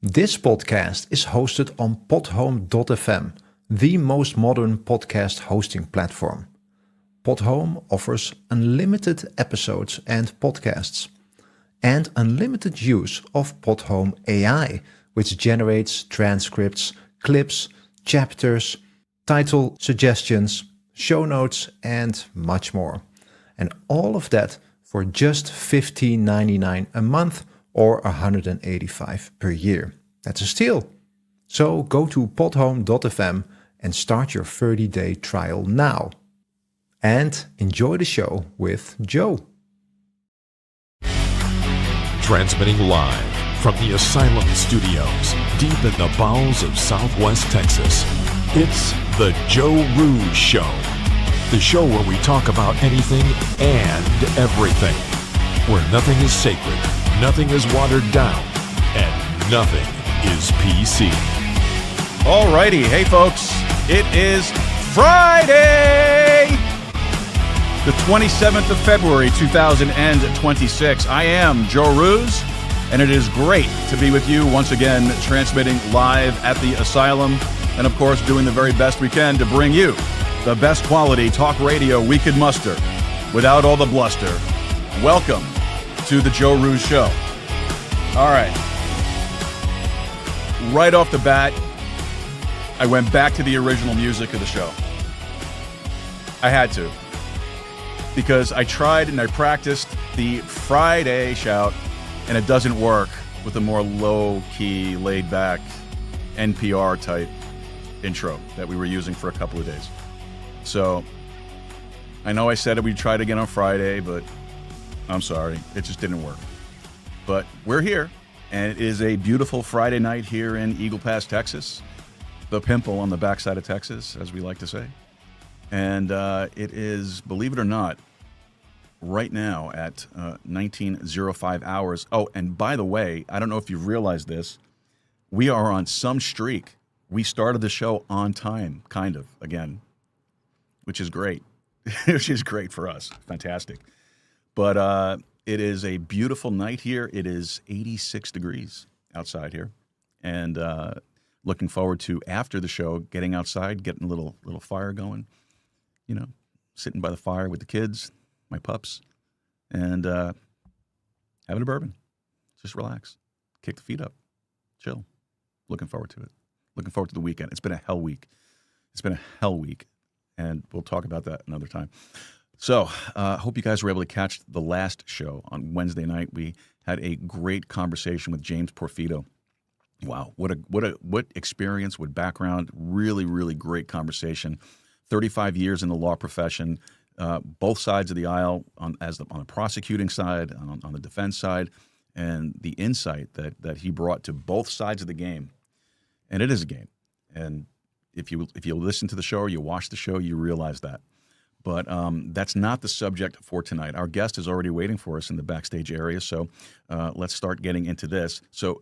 This podcast is hosted on podhome.fm, the most modern podcast hosting platform. Podhome offers unlimited episodes and podcasts, and unlimited use of Podhome AI, which generates transcripts, clips, chapters, title suggestions, show notes, and much more. And all of that for just $15.99 a month or $185 per year. That's a steal. So go to podhome.fm and start your 30-day trial now. And enjoy the show with Joe. Transmitting live from the Asylum Studios, deep in the bowels of Southwest Texas, it's the Joe Rooz Show. The show where we talk about anything and everything. Where nothing is sacred, nothing is watered down, and nothing is PC. Alrighty, hey folks, it is Friday, the 27th of February, 2026. I am Joe Rooz, and it is great to be with you once again, transmitting live at the Asylum, and of course doing the very best we can to bring you the best quality talk radio we could muster without all the bluster. Welcome to the Joe Rooz Show. All right. Right off the bat, I went back to the original music of the show. I had to. Because I tried and I practiced the Friday shout, and it doesn't work with a more low-key, laid-back, NPR-type intro that we were using for a couple of days. So, I know I said we'd try it again on Friday, but I'm sorry, it just didn't work. But we're here, and it is a beautiful Friday night here in Eagle Pass, Texas. The pimple on the backside of Texas, as we like to say. And it is, believe it or not, right now at 19:05 hours. Oh, and by the way, I don't know if you've realized this, we are on some streak. We started the show on time, kind of, again, which is great. Which is great for us. Fantastic. But it is a beautiful night here. It is 86 degrees outside here. And looking forward to, after the show, getting outside, getting a little fire going. You know, sitting by the fire with the kids, my pups, and having a bourbon. Just relax. Kick the feet up. Chill. Looking forward to it. Looking forward to the weekend. It's been a hell week. And we'll talk about that another time. So, hope you guys were able to catch the last show on Wednesday night. We had a great conversation with James Porfido. Wow, what experience, what background, really, really great conversation. 35 years in the law profession, both sides of the aisle, on the prosecuting side, on the defense side, and the insight that he brought to both sides of the game. And it is a game. And if you listen to the show or you watch the show, you realize that. But that's not the subject for tonight. Our guest is already waiting for us in the backstage area, so let's start getting into this. So,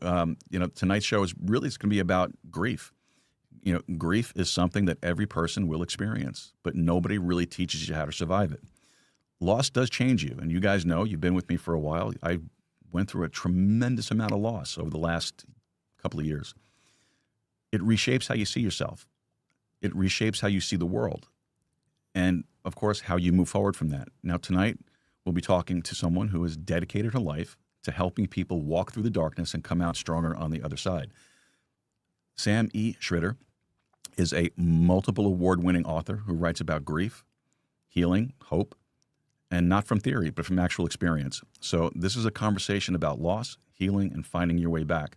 tonight's show is going to be about grief. You know, grief is something that every person will experience, but nobody really teaches you how to survive it. Loss does change you, and you guys know, you've been with me for a while. I went through a tremendous amount of loss over the last couple of years. It reshapes how you see yourself. It reshapes how you see the world. And, of course, how you move forward from that. Now, tonight, we'll be talking to someone who has dedicated her life to helping people walk through the darkness and come out stronger on the other side. Sam E. Tschritter is a multiple award-winning author who writes about grief, healing, hope, and not from theory, but from actual experience. So this is a conversation about loss, healing, and finding your way back.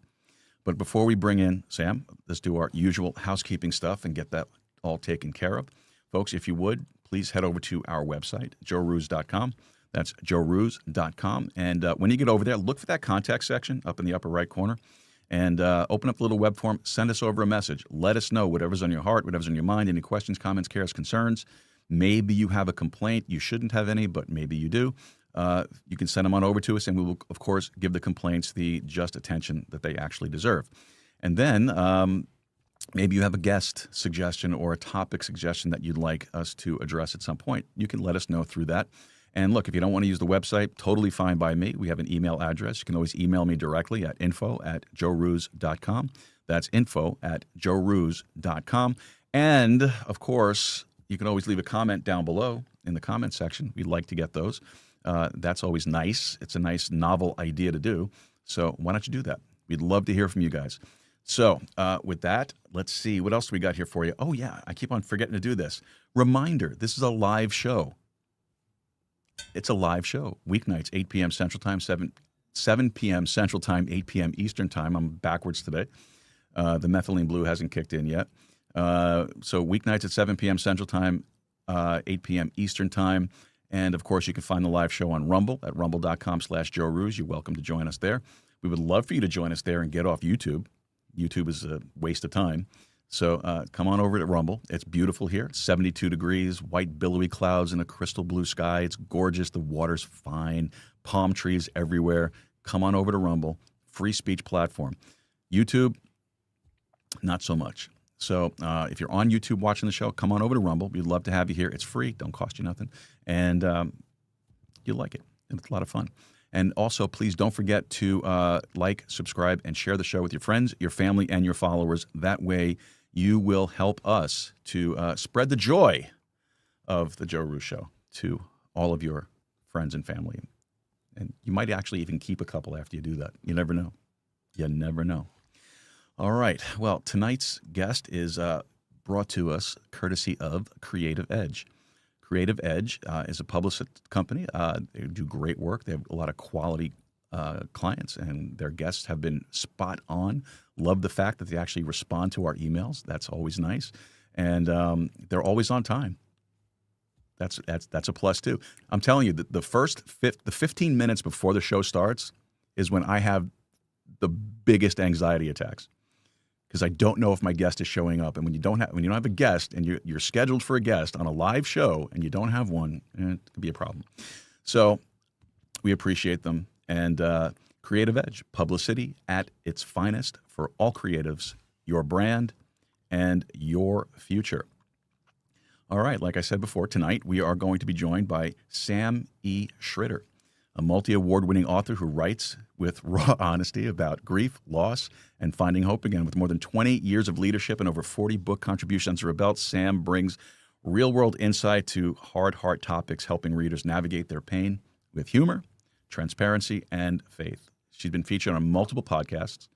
But before we bring in Sam, let's do our usual housekeeping stuff and get that all taken care of. Folks, if you would, please head over to our website, joerooz.com. That's joerooz.com. And when you get over there, look for that contact section up in the upper right corner. And open up the little web form, send us over a message. Let us know whatever's on your heart, whatever's on your mind, any questions, comments, cares, concerns. Maybe you have a complaint. You shouldn't have any, but maybe you do. You can send them on over to us, and we will, of course, give the complaints the just attention that they actually deserve. And then maybe you have a guest suggestion or a topic suggestion that you'd like us to address at some point. You can let us know through that. And look, if you don't want to use the website, totally fine by me. We have an email address. You can always email me directly at info@joerooz.com. That's info@joerooz.com. And, of course, you can always leave a comment down below in the comment section. We'd like to get those. That's always nice. It's a nice, novel idea to do. So why don't you do that? We'd love to hear from you guys. So with that, let's see. What else do we got here for you? Oh, yeah. I keep on forgetting to do this. Reminder, this is a live show. It's a live show. Weeknights, 8 p.m. Central Time, 7 p.m. Central Time, 8 p.m. Eastern Time. I'm backwards today. The methylene blue hasn't kicked in yet. So weeknights at 7 p.m. Central Time, 8 p.m. Eastern Time. And, of course, you can find the live show on Rumble at rumble.com/Joe Rooz. You're welcome to join us there. We would love for you to join us there and get off YouTube. YouTube is a waste of time. So come on over to Rumble. It's beautiful here. 72 degrees, white billowy clouds and a crystal blue sky. It's gorgeous. The water's fine. Palm trees everywhere. Come on over to Rumble. Free speech platform. YouTube, not so much. So if you're on YouTube watching the show, come on over to Rumble. We'd love to have you here. It's free. Don't cost you nothing. And you'll like it. It's a lot of fun. And also, please don't forget to like, subscribe, and share the show with your friends, your family, and your followers. That way, you will help us to spread the joy of the Joe Rooz Show to all of your friends and family. And you might actually even keep a couple after you do that. You never know. You never know. All right. Well, tonight's guest is brought to us courtesy of Creative Edge. Creative Edge is a publicist company. They do great work. They have a lot of quality clients, and their guests have been spot on. Love the fact that they actually respond to our emails. That's always nice. And they're always on time. That's a plus, too. I'm telling you, the 15 minutes before the show starts is when I have the biggest anxiety attacks, because I don't know if my guest is showing up. And when you don't have a guest and you're scheduled for a guest on a live show and you don't have one, it could be a problem. So we appreciate them. And Creative Edge, publicity at its finest for all creatives, your brand, and your future. All right, like I said before, tonight we are going to be joined by Sam E. Tschritter, a multi-award-winning author who writes with raw honesty about grief, loss, and finding hope again. With more than 20 years of leadership and over 40 book contributions to her belt, Sam brings real-world insight to hard topics, helping readers navigate their pain with humor, transparency, and faith. She's been featured on multiple podcasts,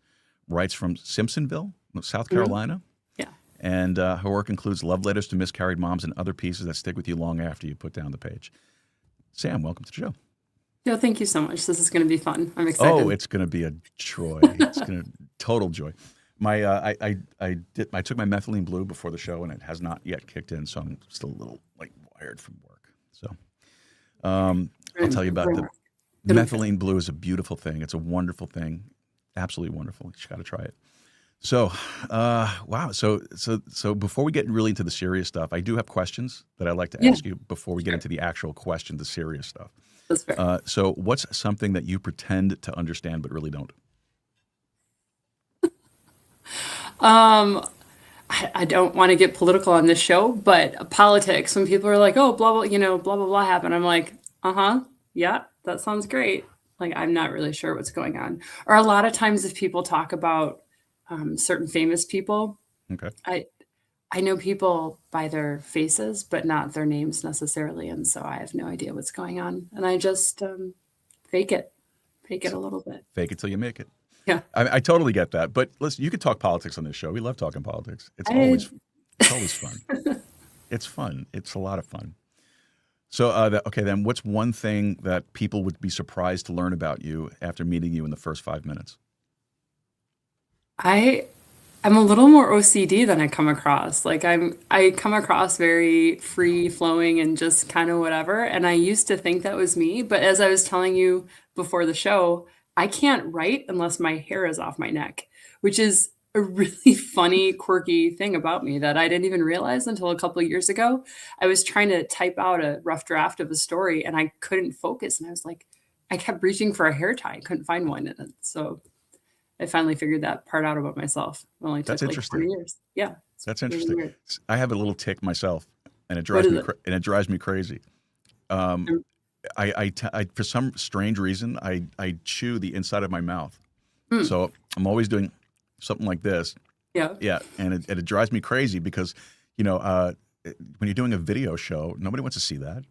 writes from Simpsonville, South Carolina. Yeah. And her work includes love letters to miscarried moms and other pieces that stick with you long after you put down the page. Sam, welcome to the show. Yeah, thank you so much. This is going to be fun. I'm excited. Oh, it's going to be a joy. It's going to total joy. My I took my methylene blue before the show, and it has not yet kicked in, so I'm still a little wired from work. So I'll tell you about the methylene blue. Is a beautiful thing. It's a wonderful thing, absolutely wonderful. You got to try it. So wow. So before we get really into the serious stuff, I do have questions that I'd like to ask you before we get into the actual question, the serious stuff. That's fair. So what's something that you pretend to understand but really don't? I don't want to get political on this show, but politics, when people are like, oh, blah, blah, blah, blah, blah happened. I'm like, yeah, that sounds great. I'm not really sure what's going on. Or a lot of times if people talk about certain famous people, Okay. I know people by their faces, but not their names necessarily. And so I have no idea what's going on. And I just fake it a little bit. Fake it till you make it. Yeah. I totally get that. But listen, you could talk politics on this show. We love talking politics. It's always fun. It's fun. It's a lot of fun. So, okay, then what's one thing that people would be surprised to learn about you after meeting you in the first 5 minutes? I'm a little more OCD than I come across. I come across very free flowing and just kind of whatever. And I used to think that was me. But as I was telling you before the show, I can't write unless my hair is off my neck, which is a really funny, quirky thing about me that I didn't even realize until a couple of years ago. I was trying to type out a rough draft of a story and I couldn't focus. And I was like, I kept reaching for a hair tie. I couldn't find one. And so I finally figured that part out about myself. It only took That's 20 years. Yeah. That's really interesting. weird. I have a little tick myself, and it What drives is me it? and it drives me crazy. For some strange reason, I chew the inside of my mouth. Hmm. So I'm always doing something like this. Yeah. Yeah, and it drives me crazy because, when you're doing a video show, nobody wants to see that.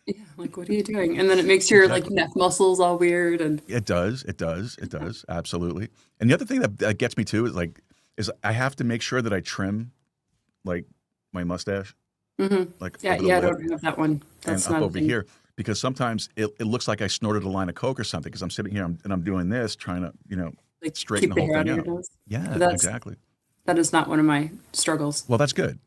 Yeah. Like, what are you doing? And then it makes your like neck muscles all weird. And It does. Absolutely. And the other thing that gets me too is I have to make sure that I trim like my mustache, like yeah, over the I lip don't have that one. and That's up not a over thing. here because sometimes it looks like I snorted a line of coke or something because I'm sitting here and I'm doing this trying to Like straighten keep the the whole hair out thing of your out. nose. Yeah, But exactly. that is not one of my struggles. Well, that's good.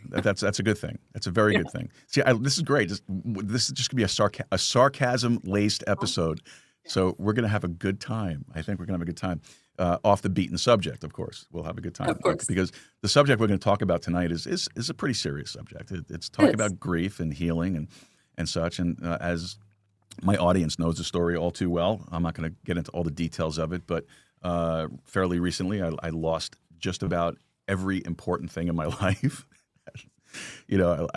That's a good thing. That's a very good thing. See, this is great. This is just gonna be a sarcasm laced episode. So we're gonna have a good time. I think we're gonna have a good time. Off the beaten subject, of course. We'll have a good time. Of course. Because the subject we're going to talk about tonight is a pretty serious subject. It's It talking is. about grief and healing and such. And as my audience knows the story all too well, I'm not going to get into all the details of it. But fairly recently, I lost just about every important thing in my life.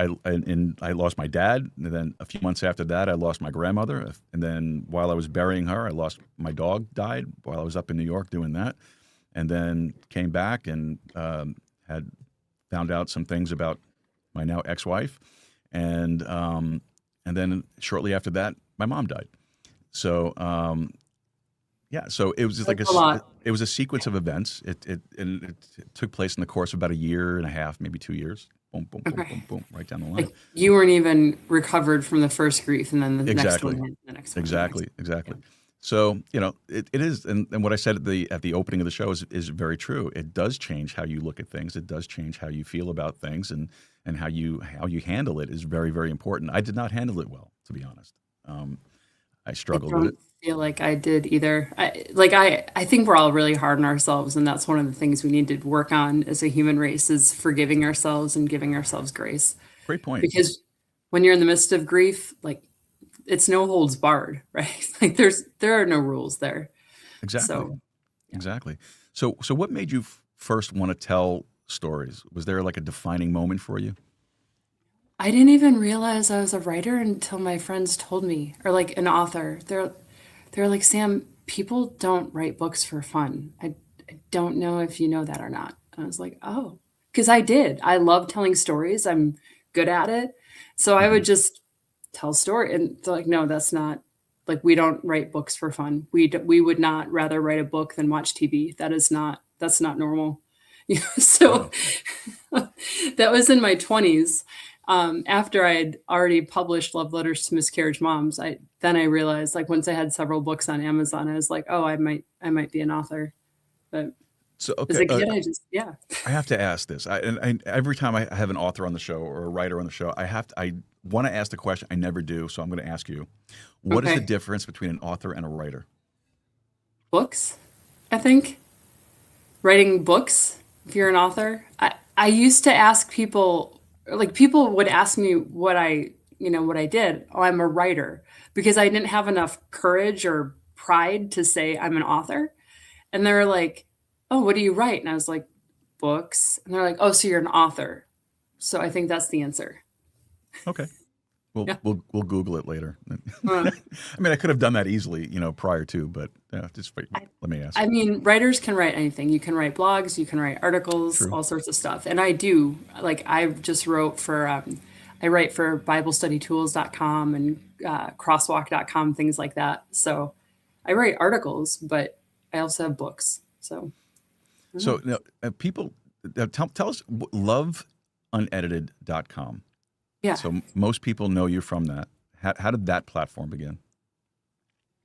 I lost my dad, and then a few months after that, I lost my grandmother, and then while I was burying her, I lost my dog died while I was up in New York doing that, and then came back and had found out some things about my now ex-wife, and then shortly after that, my mom died. So so it was just like That's a lot. it was a sequence of events. It took place in the course of about a year and a half, maybe 2 years. Boom, boom, boom, Okay. boom, boom, right down the line. Like you weren't even recovered from the first grief, and then the Exactly. next one, and the next one, and the next Exactly. one. So it is, and what I said at the opening of the show is very true. It does change how you look at things. It does change how you feel about things, and how you handle it is very, very important. I did not handle it well, to be honest. I I struggled with it. don't feel like I did either. I think we're all really hard on ourselves, and that's one of the things we need to work on as a human race is forgiving ourselves and giving ourselves grace. Great point. Because when you're in the midst of grief, like it's no holds barred, right? Like there are no rules there. Exactly. So Exactly. So what made you first want to tell stories? Was there like a defining moment for you? I didn't even realize I was a writer until my friends told me, or like an author. They're like, Sam, people don't write books for fun. I don't know if you know that or not. And I was like, oh, because I did. I love telling stories. I'm good at it. So I hmm would just tell story, and they're like, no, that's not like we don't write books for fun. We would not rather write a book than watch TV. That's not normal. So Wow. that was in my 20s. After I had already published love letters to miscarriage moms, I realized, like, once I had several books on Amazon, I was like, oh, I might be an author. But So as okay, a kid, yeah. I have to ask this. And every time I have an author on the show or a writer on the show, I want to ask the question. I never do, so I'm going to ask you. What is the Okay. difference between an author and a writer? Books, I think. Writing books, if you're an author. I used to ask people, like people would ask me what I did. Oh, I'm a writer, because I didn't have enough courage or pride to say I'm an author. And they were like, oh, what do you write? And I was like, books. And they're like, oh, so you're an author. So I think that's the answer. Okay. We'll Yeah. we'll Google it later. Uh, I mean, I could have done that easily, prior to, but just wait, let me ask. I mean, writers can write anything. You can write blogs, you can write articles, True. all sorts of stuff. And I do. Like, I just wrote for, I write for BibleStudyTools.com and Crosswalk.com, things like that. So I write articles, but I also have books. So I don't So know. now, people, tell us loveunedited.com. Yeah. So most people know you from that. How did that platform begin?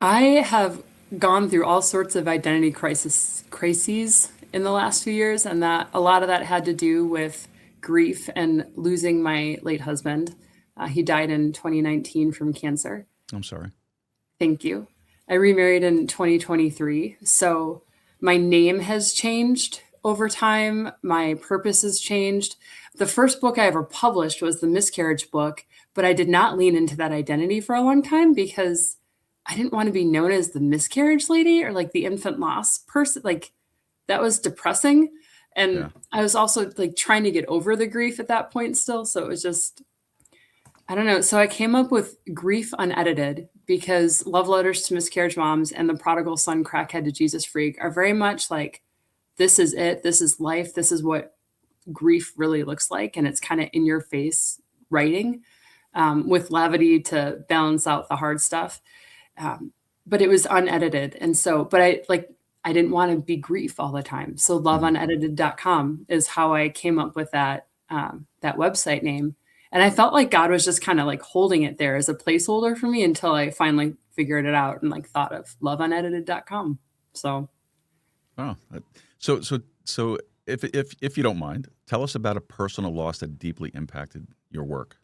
I have gone through all sorts of identity crises in the last few years, and that a lot of that had to do with grief and losing my late husband. He died in 2019 from cancer. I'm sorry. Thank you. I remarried in 2023. So my name has changed over time. My purpose has changed. The first book I ever published was the miscarriage book, but I did not lean into that identity for a long time because I didn't want to be known as the miscarriage lady or like the infant loss person. Like that was depressing. Yeah. And I was also like trying to get over the grief at that point still. So it was just, I don't know. So I came up with Grief Unedited because Love Letters to Miscarriage Moms and The Prodigal Son, Crackhead to Jesus Freak are very much like, this is it. This is life. This is what grief really looks like. And it's kind of in your face writing with levity to balance out the hard stuff. But it was unedited. And so, but I didn't want to be grief all the time. So loveunedited.com is how I came up with that website name. And I felt like God was just kind of like holding it there as a placeholder for me until I finally figured it out and like thought of loveunedited.com. So, Oh, so if you don't mind, tell us about a personal loss that deeply impacted your work.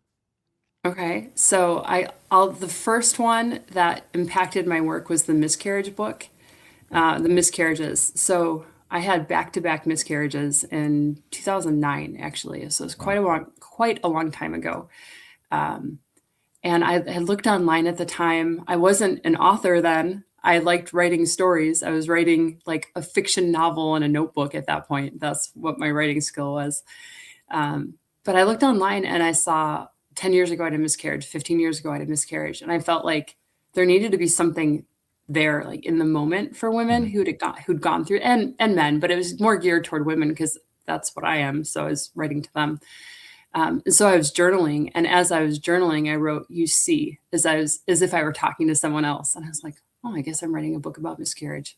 okay. So the first one that impacted my work was the miscarriage book, the miscarriages. So I had back-to-back miscarriages in 2009, actually. So it's quite a long time ago. And I had looked online at the time. I wasn't an author then. I liked writing stories. I was writing like a fiction novel in a notebook at that point. That's what my writing skill was. But I looked online and I saw 10 years ago I had a miscarriage, 15 years ago I had a miscarriage. And I felt like there needed to be something there, like in the moment for women who'd gone through and men, but it was more geared toward women because that's what I am. So I was writing to them. And so I was journaling. And as I was journaling, I wrote, "You see," as if I were talking to someone else. And I was like, oh, I guess I'm writing a book about miscarriage.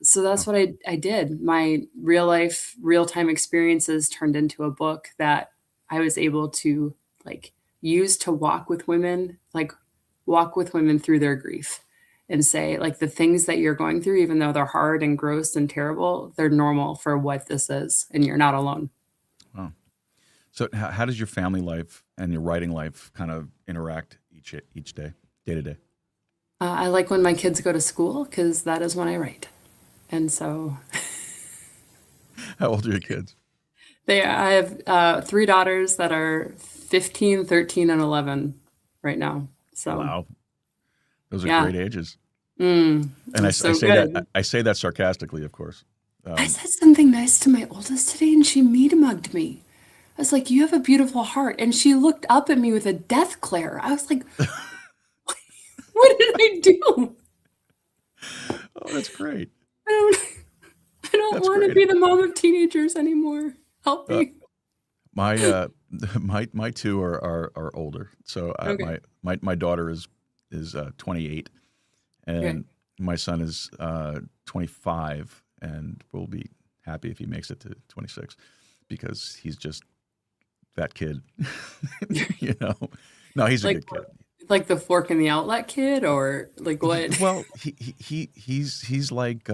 So that's what I did. My real life, real time experiences turned into a book that I was able to like use to walk with women through their grief and say like the things that you're going through, even though they're hard and gross and terrible, they're normal for what this is. And you're not alone. Wow. So how does your family life and your writing life kind of interact each day to day? I like when my kids go to school because that is when I write. And so How old are your kids? I have 3 daughters that are 15, 13, and 11 right now. So Wow, those are yeah, great ages. And I so say good. that I say that sarcastically, of course. I said something nice to my oldest today and she meat mugged me. I was like, "You have a beautiful heart." And she looked up at me with a death glare. I was like, what did I do? Oh, that's great. I don't, I don't That's want to great. be the mom of teenagers anymore. Help Uh, me. my my two are older. So Okay. my daughter is 28, Okay. and my son is 25, and will be happy if he makes it to 26 because he's just that kid. you know, no, he's a Like good kid. like the fork in the outlet kid or like what? Well, he's like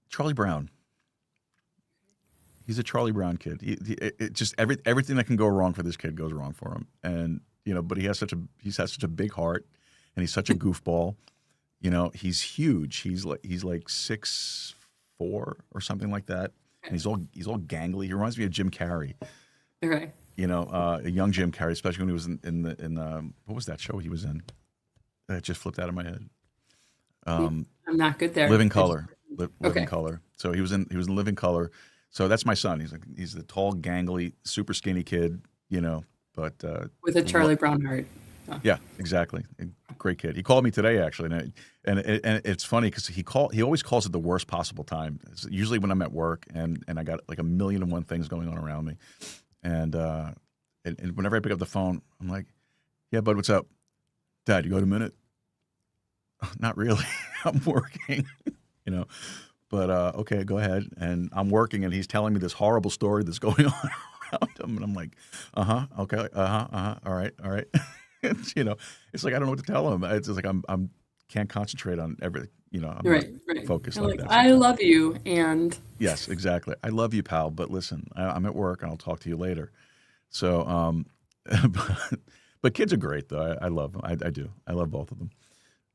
Charlie Brown. He's a Charlie Brown kid. It just everything that can go wrong for this kid goes wrong for him, and but he has such a big heart, and he's such a goofball. He's huge. He's like 6'4" or something like that, and he's all gangly. He reminds me of Jim Carrey. Okay. A young Jim Carrey, especially when he was in what was that show he was in? It just flipped out of my head. I'm not good there. Living I just- Color. Living Okay. Color. So he was in Living Color. So that's my son. He's the tall, gangly, super skinny kid. But With a Charlie Brown heart. Oh, yeah, exactly. A great kid. He called me today actually, and it's funny because he always calls at the worst possible time. It's usually when I'm at work and I got like 1,000,001 things going on around me, and whenever I pick up the phone, I'm like, "Yeah, bud, what's up? Dad, you got a minute?" Not really. I'm working. you know. But okay, go ahead. And I'm working, and he's telling me this horrible story that's going on around him, and I'm like, okay, all right. It's like I don't know what to tell him. It's just like I'm can't concentrate on everything. I'm right, not right. focused You're like like, that I sometimes. love you, and Yes, exactly. I love you, pal, but listen, I'm at work, and I'll talk to you later. So, but kids are great, though. I love them. I do. I love both of them.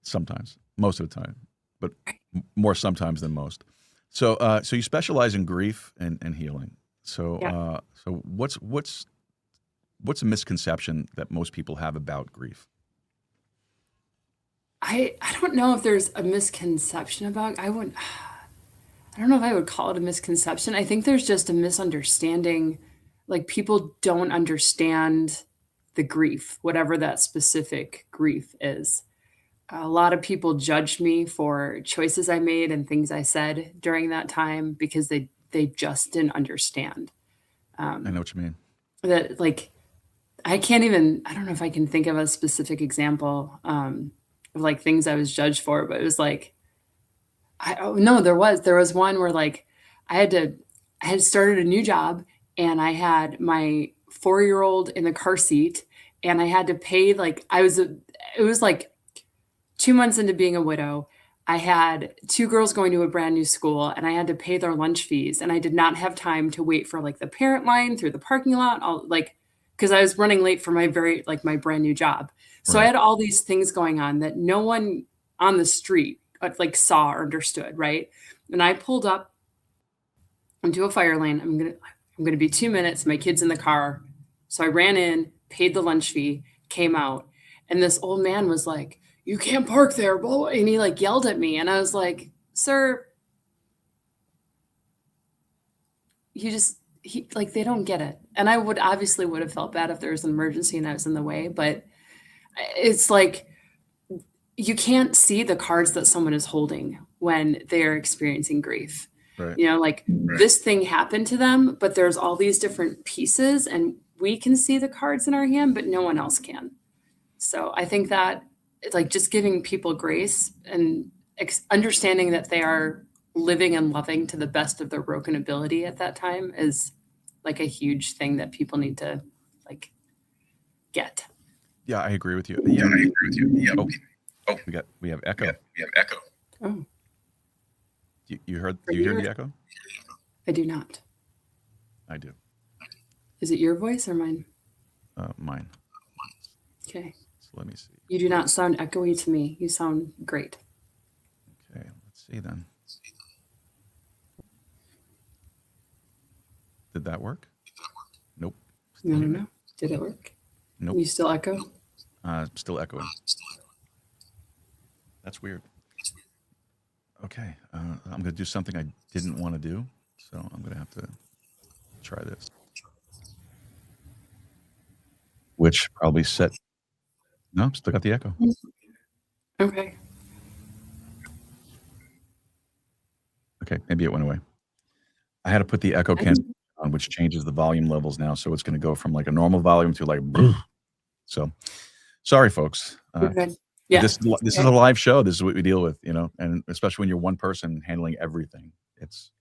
Sometimes, most of the time, but more sometimes than most. So you specialize in grief and healing. So, yeah. so what's a misconception that most people have about grief? I don't know if there's a misconception about I don't know if I would call it a misconception. I think there's just a misunderstanding like people don't understand the grief, whatever that specific grief is. A lot of people judged me for choices I made and things I said during that time because they just didn't understand I know what you mean. that. Like I don't know if I can think of a specific example of like things I was judged for, but it was like no, there was one where like I had started a new job and I had my 4-year-old in the car seat and I had to pay like it was like 2 months into being a widow. I had 2 girls going to a brand new school and I had to pay their lunch fees and I did not have time to wait for like the parent line through the parking lot, all like because I was running late for my brand new job. So I Right. had all these things going on that no one on the street like saw or understood, right? And I pulled up into a fire lane. I'm gonna be 2 minutes. My kid's in the car. So I ran in, paid the lunch fee, came out, and this old man was like, "You can't park there," blah, blah," and he like yelled at me, and I was like, "Sir, he like they don't get it." And I would have felt bad if there was an emergency and I was in the way, but it's like you can't see the cards that someone is holding when they're experiencing grief. Right. You know, like this thing happened to them, but there's all these different pieces and we can see the cards in our hand, but no one else can. So I think that it's like just giving people grace and understanding that they are living and loving to the best of their broken ability at that time is like a huge thing that people need to like get. Yeah, I agree with you. Yeah, I agree with you. Yeah. Oh, we have echo. Oh, You heard? Do you hear the echo? I do not. I do. Is it your voice or mine? Mine. Okay. So let me see. You do not sound echoey to me. You sound great. Okay, let's see then. Did that work? Nope. I don't know. Did it work? Nope. You still echo? Still echoing. That's weird. Okay, I'm going to do something I didn't want to do, so I'm going to have to try this. Which probably set... No, still got the echo. Okay. Okay, maybe it went away. I had to put the echo cancellation on, which changes the volume levels now, so it's going to go from like a normal volume to like... So, sorry, folks. You're good. Yeah. This is a live show. This is what we deal with, you know, and especially when you're one person handling everything. It's,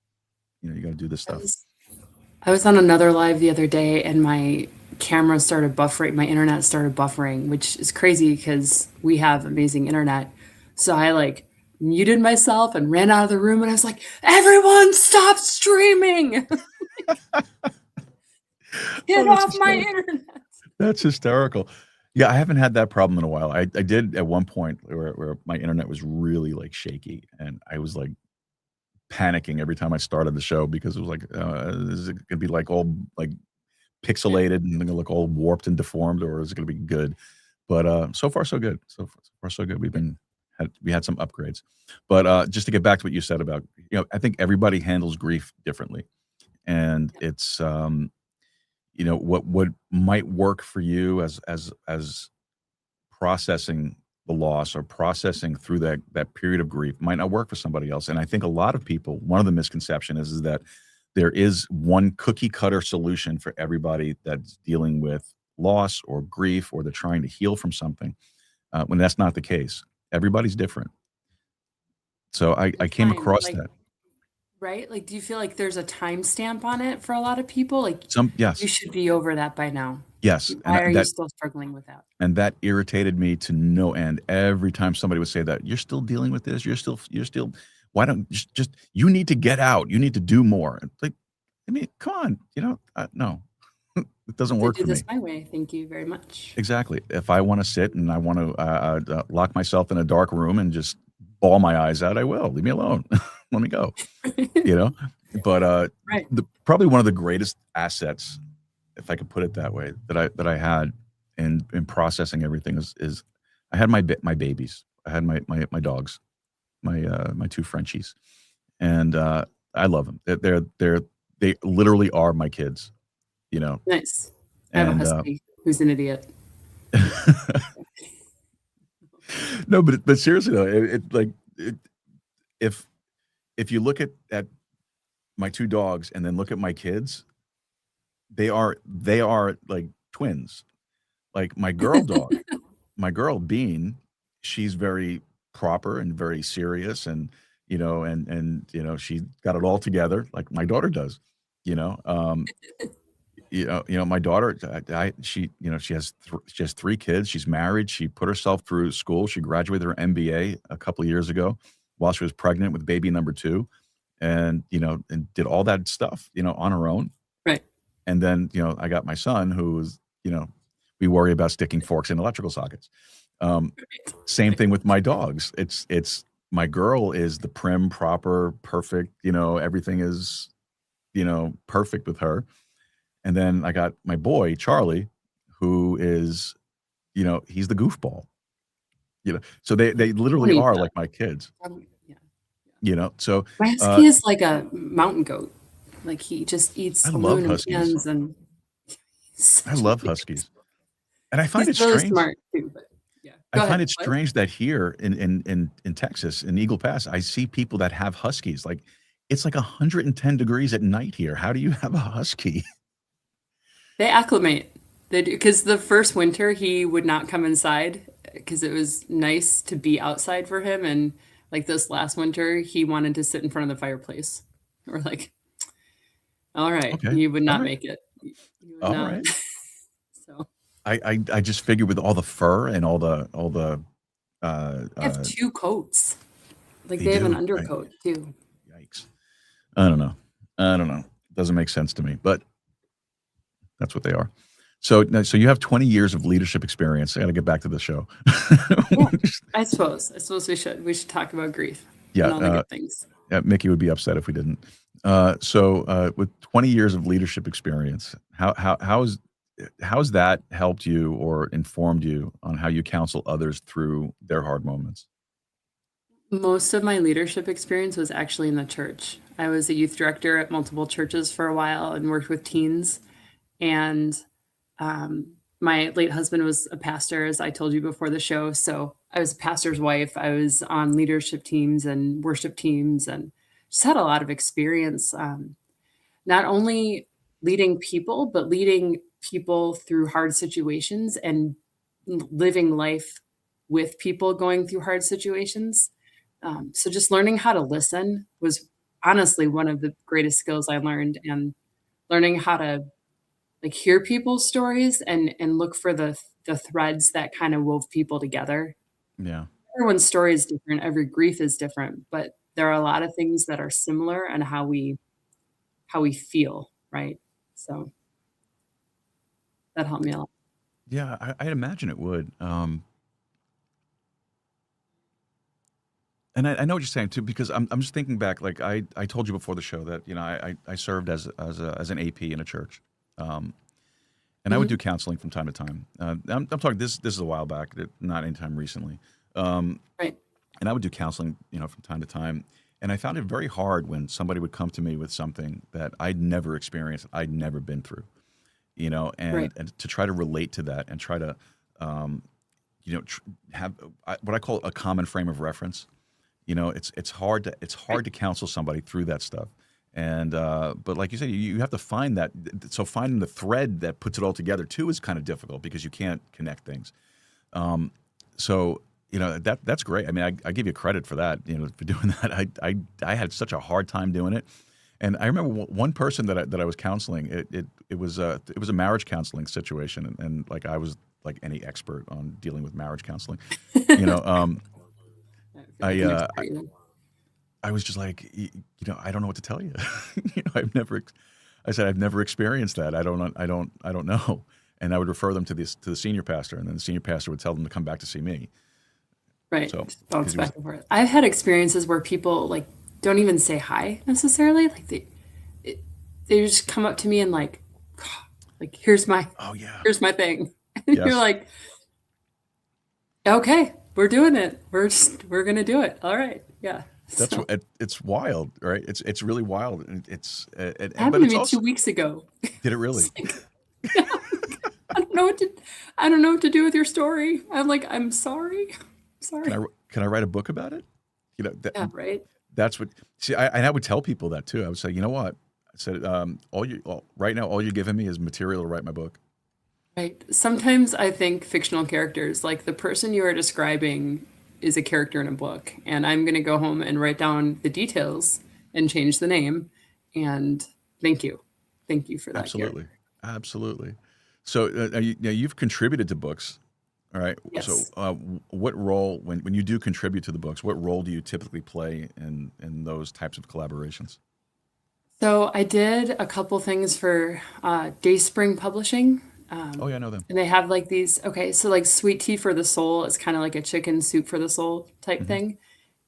you know, you got to do this stuff. I was on another live the other day and my camera started buffering, my internet started buffering, which is crazy because we have amazing internet. So I like muted myself and ran out of the room and I was like, "Everyone stop streaming." Get off my internet. That's hysterical. Yeah, I haven't had that problem in a while. I did at one point where my internet was really like shaky and I was like panicking every time I started the show because it was like, is it going to be like all like pixelated and going to look all warped and deformed, or is it going to be good? But so far so good. So far so good. We had some upgrades. But just to get back to what you said about, you know, I think everybody handles grief differently, and it's you know, what might work for you as processing the loss or processing through that period of grief might not work for somebody else. And I think a lot of people, one of the misconceptions is that there is one cookie cutter solution for everybody that's dealing with loss or grief, or they're trying to heal from something, when that's not the case. Everybody's different. So I came across that. Right? Like, do you feel like there's a timestamp on it for a lot of people? Like, Yes. you should be over that by now. Yes. Why are you still struggling with that? And that irritated me to no end. Every time somebody would say that, "You're still dealing with this. You're still, why don't just you need to get out. You need to do more." It's like, I mean, come on, you know, no, it doesn't work Do for me. this my way. Thank you very much. Exactly. If I want to sit and I want to lock myself in a dark room and just bawl my eyes out, I will. Leave me alone. Let me go. You know. But Right. Probably one of the greatest assets, if I could put it that way, that I had in processing everything is I had my babies. I had my dogs, my two Frenchies, and I love them. They literally are my kids. you know, Nice. I have a and husky who's an idiot. no, but seriously though, if you look at my two dogs and then look at my kids, they are like twins. Like my girl dog, my girl Bean, she's very proper and very serious, and she got it all together like my daughter does. You know, my daughter, she has three kids. She's married. She put herself through school. She graduated her MBA a couple of years ago while she was pregnant with baby number two, and and did all that stuff on her own. Right. And then I got my son, who is we worry about sticking forks in electrical sockets. Same thing with my dogs. It's my girl is the prim, proper, perfect. Everything is perfect with her. And then I got my boy, Charlie, who is, he's the goofball. So they literally Funny are that. like my kids. Yeah. So My husky is like a mountain goat. Like he just eats I love aluminum huskies. cans and I love huskies. And I find he's it really strange. smart too, but yeah. I Go find ahead. it What? strange that here in Texas, in Eagle Pass, I see people that have huskies. Like it's like 110 degrees at night here. How do you have a husky? They acclimate. They do, because the first winter he would not come inside because it was nice to be outside for him, and like this last winter he wanted to sit in front of the fireplace. We're like, all right, Okay. you would All not right. make it. You would All not. right. So I just figure with all the fur and all the they have two coats. Like they they have an do. undercoat too. Yikes. I don't know. Doesn't make sense to me, but that's what they are. So you have 20 years of leadership experience. I got to get back to the show. Yeah, I suppose we should. We should talk about grief and all the Yeah, good things. Mickey would be upset if we didn't. So with 20 years of leadership experience, how's that helped you or informed you on how you counsel others through their hard moments? Most of my leadership experience was actually in the church. I was a youth director at multiple churches for a while and worked with teens. And my late husband was a pastor, as I told you before the show. So I was a pastor's wife. I was on leadership teams and worship teams and just had a lot of experience, not only leading people, but leading people through hard situations and living life with people going through hard situations. So just learning how to listen was honestly one of the greatest skills I learned, and learning how to like hear people's stories and look for the threads that kind of wove people together. Yeah. Everyone's story is different, every grief is different, but there are a lot of things that are similar in how we feel, right? So that helped me a lot. Yeah, I'd imagine it would. And I know what you're saying too, because I'm just thinking back. Like I told you before the show that I served as an AP in a church, and I would Mhm. do counseling from time to time. I'm talking this is a while back, not anytime recently. Um, Right. and I would do counseling, from time to time. And I found it very hard when somebody would come to me with something that I'd never experienced, I'd never been through, Right. and to try to relate to that and try to, have what I call a common frame of reference. It's hard to counsel somebody through that stuff. And but like you said, you have to find that. So finding the thread that puts it all together too is kind of difficult because you can't connect things. So that's great. I mean, I give you credit for that. For doing that. I had such a hard time doing it. And I remember one person that I was counseling. It was a marriage counseling situation, and like I was like any expert on dealing with marriage counseling. You know, I feel like I an uh, expert even. I was just like, I don't know what to tell you. I said I've never experienced that. I don't know. And I would refer them to the senior pastor, and then the senior pastor would tell them to come back to see me. Right. So Just bounce 'cause he was, back and forth. I've had experiences where people like don't even say hi necessarily. Like it, they just come up to me and like oh yeah, here's my thing. And you're yes, like, okay, we're doing it. We're gonna do it. All right. Yeah. That's So it's wild, right? It's really wild. And it but happened to it's me also 2 weeks ago. did it really? It's like, I don't know what to I don't know what to do with your story. I'm like, I'm sorry. Can Sorry. can I write a book about it? You know Yeah, right. that's what. See, and I would tell people that too. I would say, you know what? I said, right now, all you're giving me is material to write my book. Right. Sometimes I think fictional characters, like the person you are describing, is a character in a book, and I'm going to go home and write down the details and change the name. And thank you. Thank you for that Absolutely, character. absolutely. So now you've contributed to books, all right? So Yes. what role, when you do contribute to the books, what role do you typically play in those types of collaborations? So I did a couple things for Dayspring Publishing. Oh yeah, I know them. And they have like these, okay, so like Sweet Tea for the Soul is kind of like a chicken soup for the soul type Hmm. thing.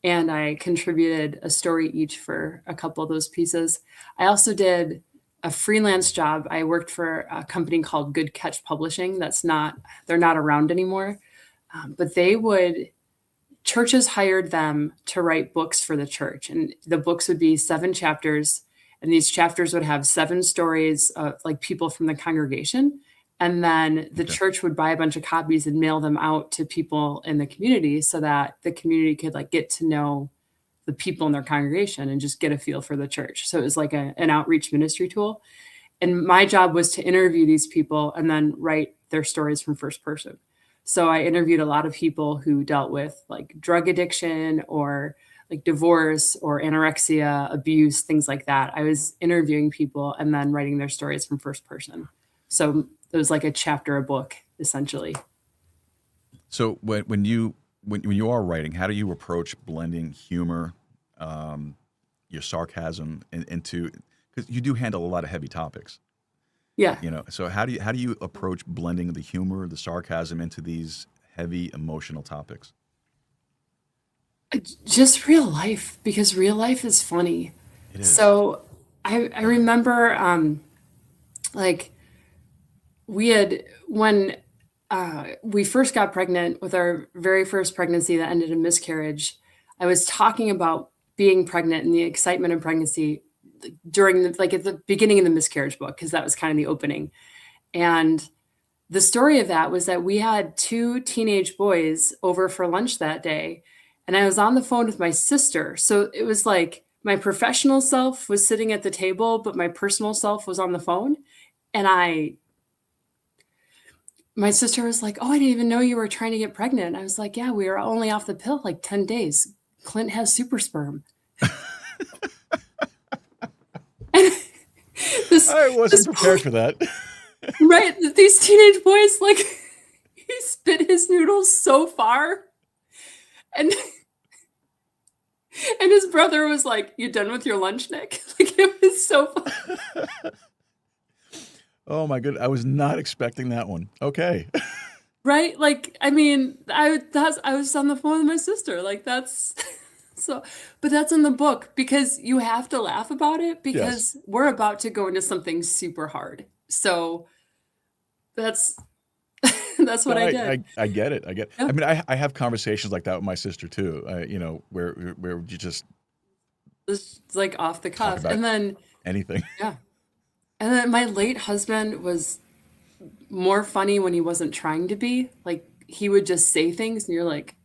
And I contributed a story each for a couple of those pieces. I also did a freelance job. I worked for a company called Good Catch Publishing. They're not around anymore. But churches hired them to write books for the church. And the books would be 7 chapters. And these chapters would have 7 stories of like people from the congregation. And then the Okay. church would buy a bunch of copies and mail them out to people in the community so that the community could like get to know the people in their congregation and just get a feel for the church. So it was like an outreach ministry tool. And my job was to interview these people and then write their stories from first person. So I interviewed a lot of people who dealt with like drug addiction or like divorce or anorexia, abuse, things like that. I was interviewing people and then writing their stories from first person. So it was like a chapter a book, essentially. So when you are writing, how do you approach blending humor, your sarcasm into, because you do handle a lot of heavy topics, Yeah. you know. So how do you approach blending the humor, the sarcasm into these heavy emotional topics? Just real life, because real life is funny. It is. So I remember like we had when we first got pregnant with our very first pregnancy that ended in miscarriage. I was talking about being pregnant and the excitement of pregnancy during at the beginning of the miscarriage book, because that was kind of the opening. And the story of that was that we had 2 teenage boys over for lunch that day, and I was on the phone with my sister. So it was like my professional self was sitting at the table, but my personal self was on the phone. And my sister was like, "Oh, I didn't even know you were trying to get pregnant." I was like, "Yeah, we were only off the pill like 10 days. Clint has super sperm." And this, I wasn't this prepared for that. right, these teenage boys, like, he spit his noodles so far. And and his brother was like, "You done with your lunch, Nick?" Like, it was so fun. Oh my goodness, I was not expecting that one. Okay. Right? Like, I mean, I was on the phone with my sister. Like, that's so, but that's in the book because you have to laugh about it Yes. because we're about to go into something super hard. So that's that's what No, I did. I get it. I get. Yeah. I mean, I have conversations like that with my sister too. You know, where you just It's like off the talk cuff. about And then, anything. yeah. And then my late husband was more funny when he wasn't trying to be. Like, he would just say things and you're like,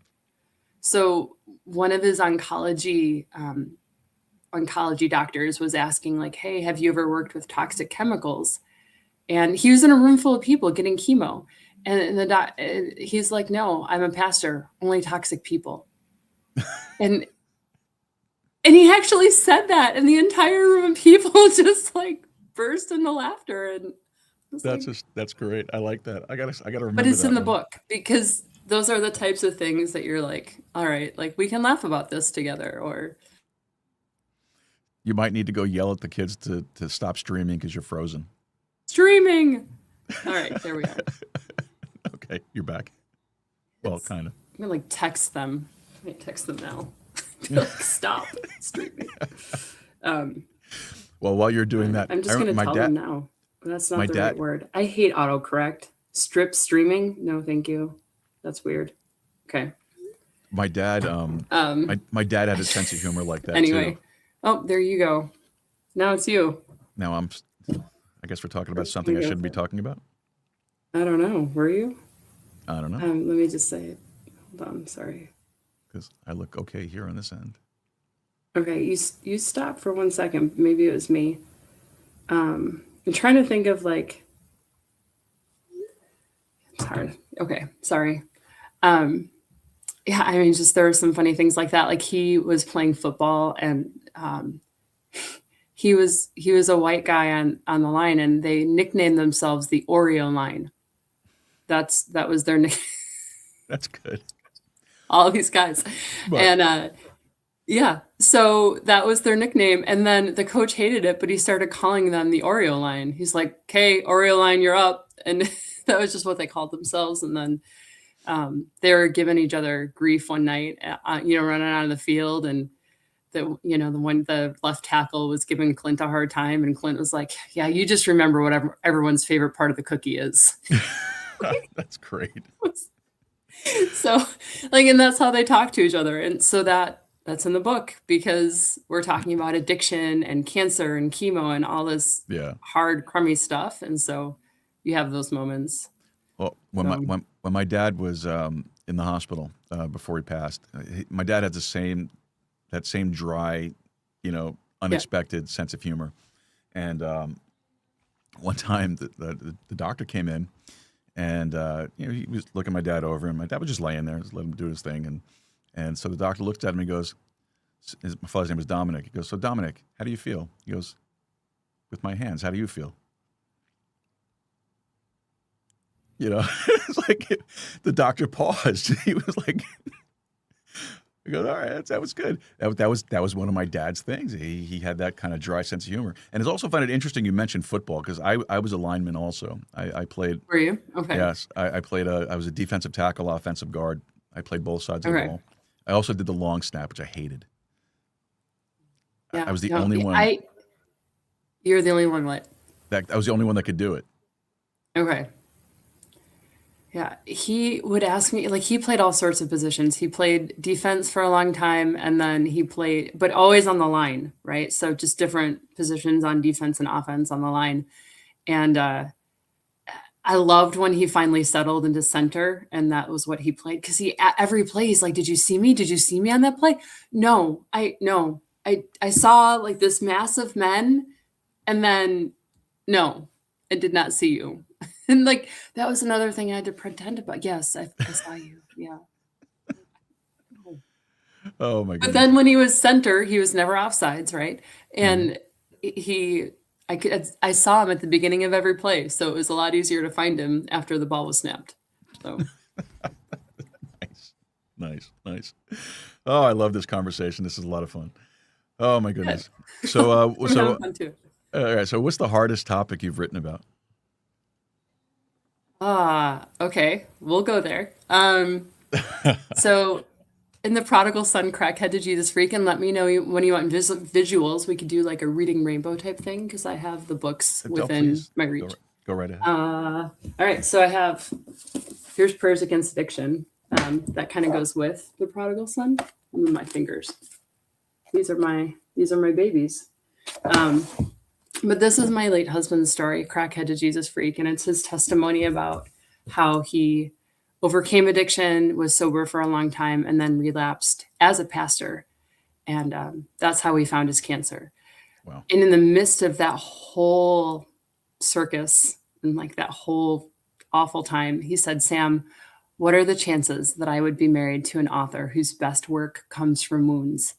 so one of his oncology doctors was asking like, "Hey, have you ever worked with toxic chemicals?" And he was in a room full of people getting chemo. And he's like, "No, I'm a pastor, only toxic people." And he actually said that, and the entire room of people just like burst into laughter. And I was like, That's great. I like that. I gotta but remember it's that in the one. book because those are the types of things that you're like, all right, like we can laugh about this together. Or You might need to go yell at the kids to stop streaming because you're frozen. streaming. All right, there we are. Okay, you're back. Well, It's- kind of. I'm gonna like text them. I might text them now. Be like, stop streaming. Well, while you're doing that, I'm just gonna my tell dad, them now. That's my not the dad, right word. I hate autocorrect. Strip streaming? No, thank you. That's weird. Okay. My dad, my dad had a sense of humor like that Anyway, too. oh, there you go. Now it's you. Now I guess we're talking about something There I you go. shouldn't be talking about. I don't know. Were you? I don't know, Let me just say it. Hold on. Sorry. because I look okay here on this end. Okay, you stop for 1 second. Maybe it was me. I'm trying to think of like. It's hard. Okay, sorry. Yeah, I mean, just there were some funny things like that. Like he was playing football, and he was a white guy on the line, and they nicknamed themselves the Oreo line. That was their nickname. That's good. All these guys, But and yeah, so that was their nickname. And then the coach hated it, but he started calling them the Oreo line. He's like, "Okay, Oreo line, you're up," and that was just what they called themselves. And then they were giving each other grief one night, running out of the field, and the left tackle was giving Clint a hard time, and Clint was like, "Yeah, you just remember whatever everyone's favorite part of the cookie is." that's great. So, like, and that's how they talk to each other, and so that's in the book because we're talking about addiction and cancer and chemo and all this Yeah. hard, crummy stuff, and so you have those moments. Well, when my dad was in the hospital before he passed, my dad had that same dry, unexpected sense of humor. And one time the doctor came in, and he was looking my dad over, and my dad was just laying there, just let him do his thing, and so the doctor looked at him and he goes, my father's name was Dominic. He goes, "So Dominic, how do you feel?" He goes, "With my hands, how do you feel?" It's like the doctor paused. He was like, "I go, all right, that was good." That was one of my dad's things. He had that kind of dry sense of humor, and it's also find it interesting you mentioned football because I was a lineman also. I played. Were you? Okay. Yes, I played. I was a defensive tackle, offensive guard. I played both sides of the Okay. ball. I also did the long snap, which I hated. Yeah. I was the No, only one. You're the only one. What? I was the only one that could do it. Okay. Yeah, he would ask me, like, he played all sorts of positions. He played defense for a long time, and then he played, but always on the line, right? So just different positions on defense and offense on the line. And I loved when he finally settled into center, and that was what he played. Because at every play, he's like, "Did you see me? Did you see me on that play?" No. I saw like this mass of men, and then no, I did not see you. And like that was another thing I had to pretend about. Yes, I saw you. Yeah. Oh my But goodness. then when he was center, he was never offsides, right? Mm-hmm. And I saw him at the beginning of every play, so it was a lot easier to find him after the ball was snapped. So Nice. Oh, I love this conversation. This is a lot of fun. Oh my goodness. So, we're having fun too. all right. So, what's the hardest topic you've written about? Okay, we'll go there. So in the Prodigal Son, Crackhead to Jesus Freak, and let me know when you want visuals. We could do like a reading rainbow type thing because I have the books within Please. my reach. Go right ahead. All right, so I have here's Prayers Against Addiction. That kind of goes with the Prodigal Son. And then my fingers. These are my babies. But this is my late husband's story, Crackhead to Jesus Freak, and it's his testimony about how he overcame addiction, was sober for a long time, and then relapsed as a pastor. And that's how he found his cancer. Wow. And in the midst of that whole circus and like that whole awful time, he said, "Sam, what are the chances that I would be married to an author whose best work comes from wounds?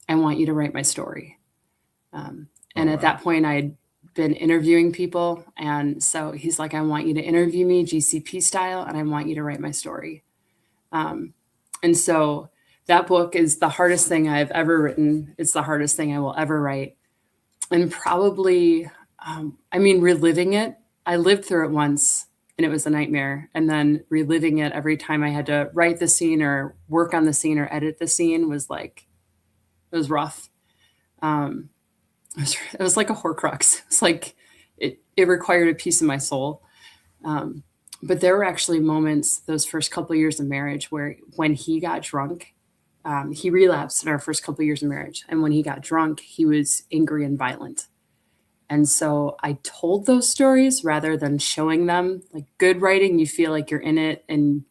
I want you to write my story." And at that point, I had been interviewing people. And so he's like, "I want you to interview me GCP style, and I want you to write my story." And so that book is the hardest thing I've ever written. It's the hardest thing I will ever write. And probably, reliving it, I lived through it once and it was a nightmare. And then reliving it every time I had to write the scene or work on the scene or edit the scene was like, it was rough. It was like a Horcrux. It's like it required a piece of my soul. But there were actually moments those first couple of years of marriage where when he got drunk, he relapsed in our first couple of years of marriage. And when he got drunk, he was angry and violent. And so I told those stories rather than showing them. Like good writing, you feel like you're in it and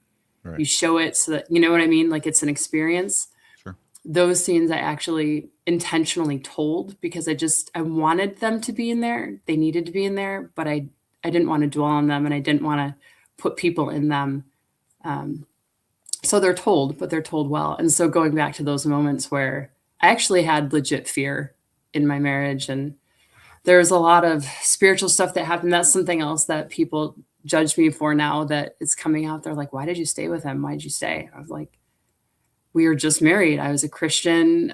Right. you show it so that, you know what I mean? Like it's an experience. Sure. Those scenes I actually intentionally told because I wanted them to be in there. They needed to be in there, but I didn't want to dwell on them and I didn't want to put people in them. So they're told, but they're told well. And so going back to those moments where I actually had legit fear in my marriage and there's a lot of spiritual stuff that happened. That's something else that people judge me for now that it's coming out. They're like, why did you stay with him? Why did you stay? I was like, we were just married. I was a Christian.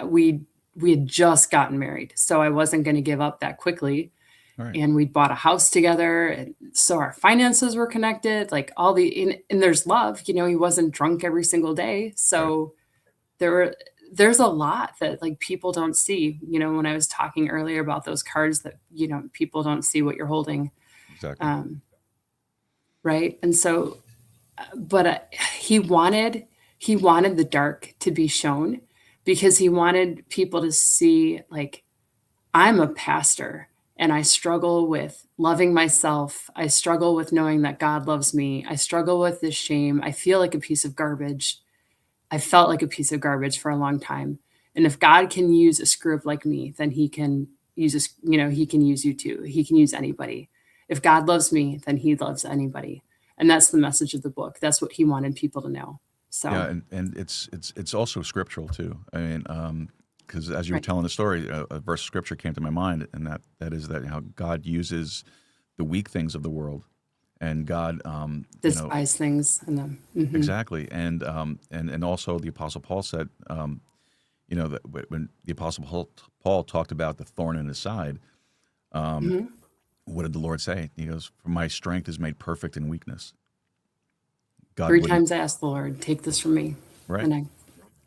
We had just gotten married. So I wasn't going to give up that quickly. Right. And we bought a house together. And so our finances were connected, like and there's love, he wasn't drunk every single day. So there's a lot that like people don't see, when I was talking earlier about those cards that, people don't see what you're holding. Exactly. Right. And so, but he wanted the dark to be shown because he wanted people to see like, I'm a pastor and I struggle with loving myself. I struggle with knowing that God loves me. I struggle with this shame. I feel like a piece of garbage. I felt like a piece of garbage for a long time. And if God can use a screw up like me, then he can use he can use you too. He can use anybody. If God loves me, then he loves anybody. And that's the message of the book. That's what he wanted people to know. So yeah, and it's also scriptural too. I mean, because as you were Right. telling the story, a verse of scripture came to my mind, and that is that how God uses the weak things of the world, and God, despise things and them. Mhm. exactly, and also the Apostle Paul said, that when the Apostle Paul talked about the thorn in his side, Mhm. what did the Lord say? He goes, "For my strength is made perfect in weakness." God 3 wouldn't, times I asked the Lord, take this from me. right? And And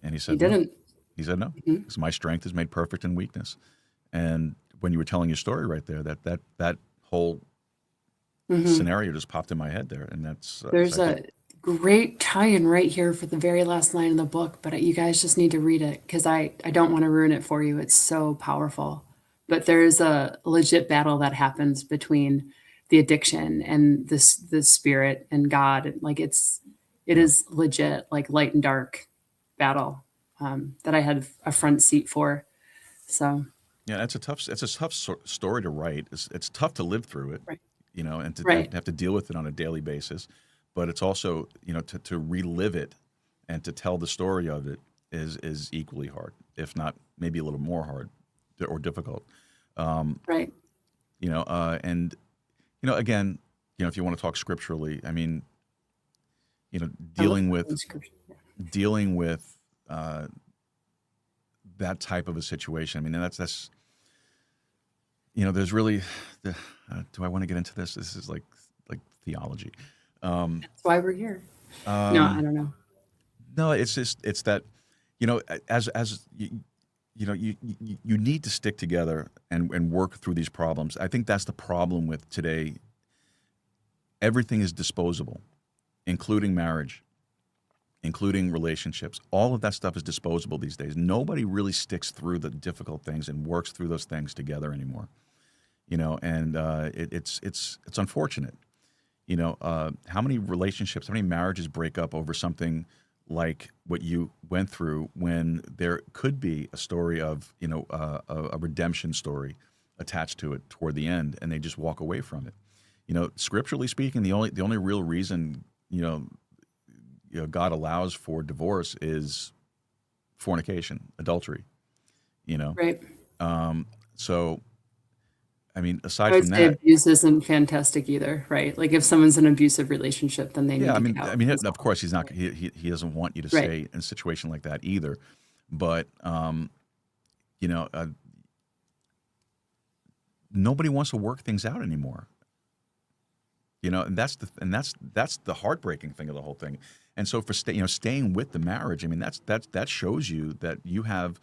he he said, no. didn't. He said no, Mhm. because my strength is made perfect in weakness. And when you were telling your story right there, that whole Mhm. scenario just popped in my head there, and that's There's I a think, great tie-in right here for the very last line of the book, but you guys just need to read it because I don't want to ruin it for you. It's so powerful. But there's a legit battle that happens between the addiction and the spirit and God. Like it is legit, like light and dark battle that I had a front seat for. So yeah, it's a tough story to write. It's tough to live through it, right, and to right. have to deal with it on a daily basis. But it's also to relive it and to tell the story of it is equally hard, if not maybe a little more hard or difficult. Right. And again, if you want to talk scripturally, I mean, I love dealing with scripture. dealing with that type of a situation. I mean, and that's there's really do I want to get into this? This is like theology. That's why we're here. No, I don't know. No, it's that as you need to stick together and work through these problems. I think that's the problem with today. Everything is disposable, including marriage, including relationships. All of that stuff is disposable these days. Nobody really sticks through the difficult things and works through those things together anymore. And it's unfortunate. How many relationships, how many marriages break up over something like what you went through, when there could be a story of a redemption story attached to it toward the end, and they just walk away from it. Scripturally speaking, the only real reason God allows for divorce is fornication, adultery. Right. So I mean, I aside would from say that, abuse isn't fantastic either, right? Like if someone's in an abusive relationship, then they need yeah, I to mean, get out. of course, he's not. He doesn't want you to Right. stay in a situation like that either. But nobody wants to work things out anymore. And that's the heartbreaking thing of the whole thing. And so for staying with the marriage, I mean, that shows you that you have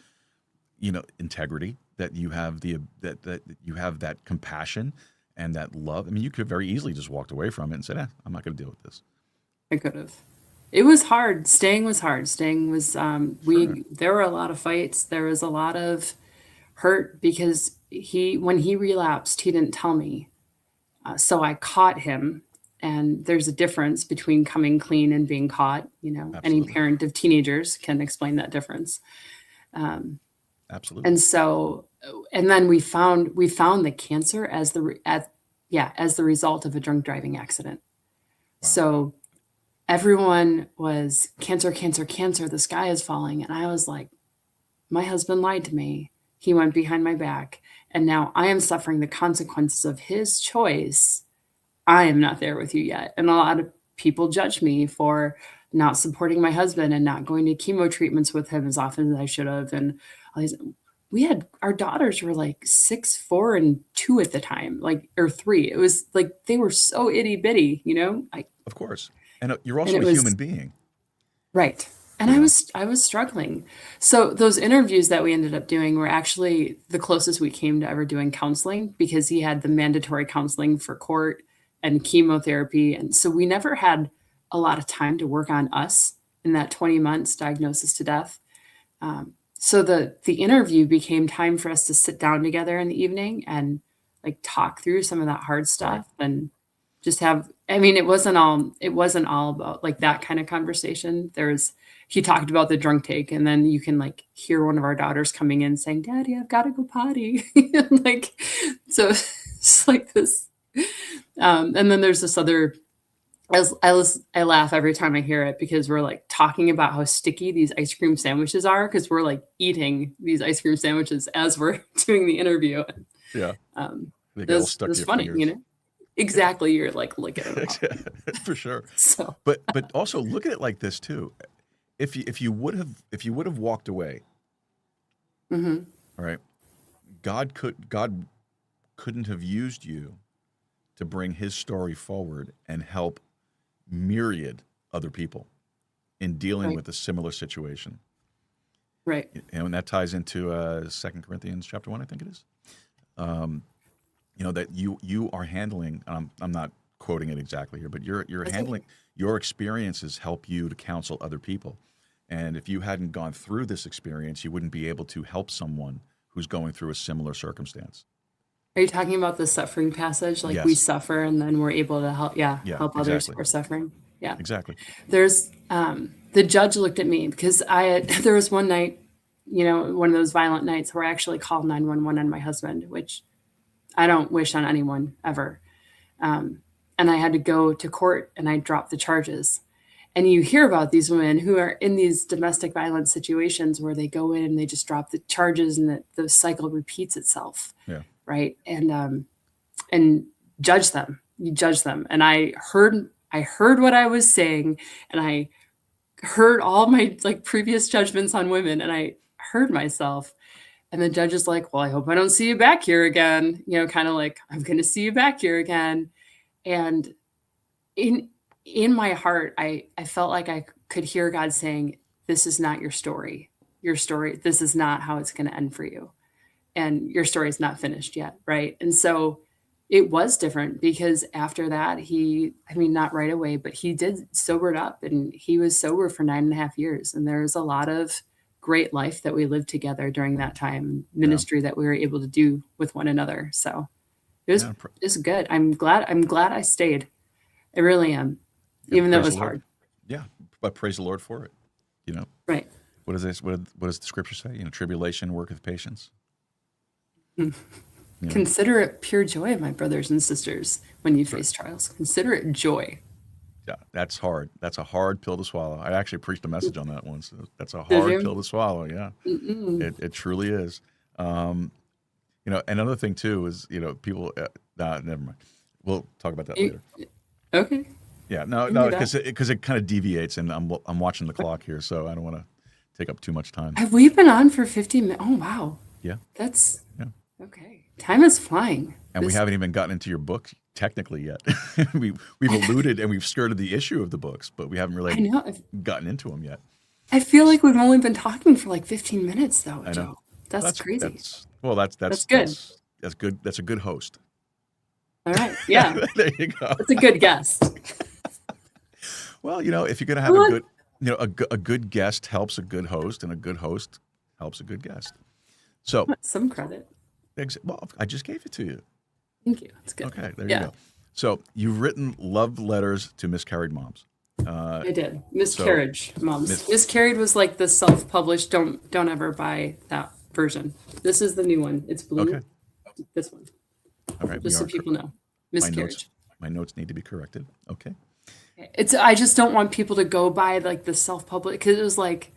integrity, that you have that you have that compassion, and that love. I mean, you could have very easily just walked away from it and said, I'm not going to deal with this. I could have. It was hard. Staying was hard. Staying was Sure. there were a lot of fights. There was a lot of hurt because when he relapsed, he didn't tell me. So I caught him, and there's a difference between coming clean and being caught. Any Absolutely. parent of teenagers can explain that difference. Absolutely. And so, and then we found the cancer as the result of a drunk driving accident. Wow. So everyone was cancer, cancer, cancer. The sky is falling, and I was like, my husband lied to me. He went behind my back, and now I am suffering the consequences of his choice. I am not there with you yet. And a lot of people judge me for not supporting my husband and not going to chemo treatments with him as often as I should have. And our daughters were like 6, 4, and 2 at the time, or 3. It was like they were so itty bitty, Of course. And you're also a human being. Right. And I was struggling. So those interviews that we ended up doing were actually the closest we came to ever doing counseling, because he had the mandatory counseling for court and chemotherapy. And so we never had a lot of time to work on us in that 20 months diagnosis to death. So the interview became time for us to sit down together in the evening and talk through some of that hard stuff and just have, it wasn't all about that kind of conversation. He talked about the drunk take, and then you can hear one of our daughters coming in saying, "Daddy, I've got to go potty." So it's like this. And then there's this other, I laugh every time I hear it, because we're talking about how sticky these ice cream sandwiches are, because we're eating these ice cream sandwiches as we're doing the interview. Yeah. They get all stuck to your funny, fingers. Exactly. You're licking them off. For sure. So, but also look at it like this too. If you would have walked away, mm-hmm. all right, God couldn't have used you to bring his story forward and help myriad other people in dealing with a similar situation. Right. And that ties into 2 Corinthians chapter 1, I think it is. That you are handling, I'm not quoting it exactly here, but you're handling, your experiences help you to counsel other people. And if you hadn't gone through this experience, you wouldn't be able to help someone who's going through a similar circumstance. Are you talking about the suffering passage? Yes. We suffer and then we're able to help, help others who exactly. are suffering. Yeah. Exactly. There's, the judge looked at me because there was one night, one of those violent nights where I actually called 911 on my husband, which I don't wish on anyone ever. And I had to go to court, and I dropped the charges. And you hear about these women who are in these domestic violence situations where they go in and they just drop the charges, and the cycle repeats itself. Yeah. Right. And judge them. You judge them. And I heard what I was saying, and I heard all my previous judgments on women, and I heard myself. And the judge is like, "Well, I hope I don't see you back here again." Kind of I'm going to see you back here again. And in my heart, I felt like I could hear God saying, "This is not your story. Your story, this is not how it's going to end for you. And your story is not finished yet." Right. And so it was different, because after that, not right away, but he did sobered up, and he was sober for 9.5 years. And there's a lot of great life that we lived together during that time, ministry that we were able to do with one another. So it was good. I'm glad I stayed. I really am. Even though it was hard. Yeah. But praise the Lord for it. Right. What does the scripture say? Tribulation worketh patience. Consider it pure joy, my brothers and sisters, when you face trials. Consider it joy. Yeah, that's hard. That's a hard pill to swallow. I actually preached a message on that once. That's a hard pill to swallow. Yeah, it truly is. Another thing too is people. Never mind. We'll talk about that later. Okay. Yeah, no, because it kind of deviates, and I'm watching the clock here, so I don't want to take up too much time. Have we been on for 15 minutes? Oh wow. Yeah. That's okay. Time is flying. And we haven't even gotten into your book technically yet. we've alluded and we've skirted the issue of the books, but we haven't really gotten into them yet. I feel like we've only been talking for 15 minutes, though, Joe. That's crazy. That's good. That's good. That's a good host. All right. Yeah. There you go. That's a good guess. Well, if you're going to have What? a good, a good guest helps a good host, and a good host helps a good guest. So, Some credit. well, I just gave it to you. Thank you. That's good. Okay, there Yeah. you go. So you've written love letters to miscarried moms. I did. Miscarriage, moms. Miscarried was like the self-published. Don't ever buy that version. This is the new one. It's blue. Okay. This one. All right, Just so people know. Miscarriage. My notes need to be corrected. Okay. I just don't want people to go by like the self-published, because it was like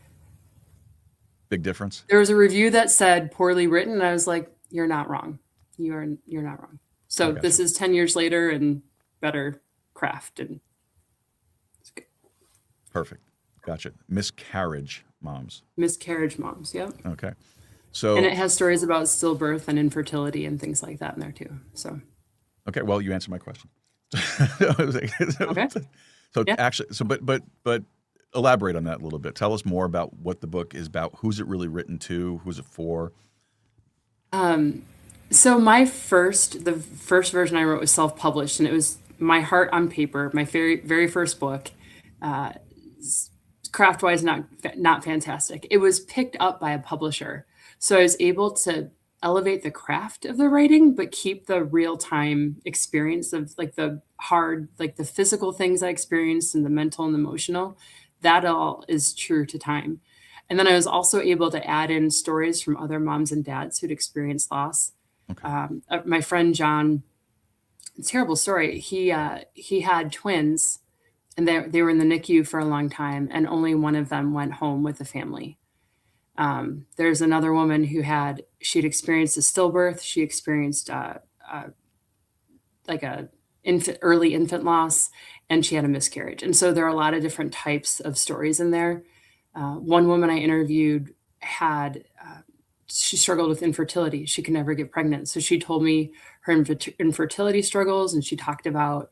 Big difference. there was a review that said poorly written, and I was like, you're not wrong. You're not wrong. So gotcha. this is 10 years later and better craft, and it's good. Perfect. Gotcha. Miscarriage moms. Miscarriage moms. Yep. Okay. So And it has stories about stillbirth and infertility and things like that in there too. So okay, well, you answered my question. okay. So Yeah. actually, but elaborate on that a little bit. Tell us more about what the book is about. Who's it really written to? Who's it for? So the first version I wrote was self-published, and it was my heart on paper, my very very first book. Craft-wise, not fantastic. It was picked up by a publisher, so I was able to elevate the craft of the writing, but keep the real-time experience of like the hard, like the physical things I experienced and the mental and emotional. That all is true to time. And then I was also able to add in stories from other moms and dads who'd experienced loss. My friend John, terrible story. He had twins, and they were in the NICU for a long time, and only one of them went home with the family. There's another woman she'd experienced a stillbirth. She experienced like a early infant loss, and she had a miscarriage. And so there are a lot of different types of stories in there. One woman I interviewed she struggled with infertility. She could never get pregnant. So she told me her infertility struggles, and she talked about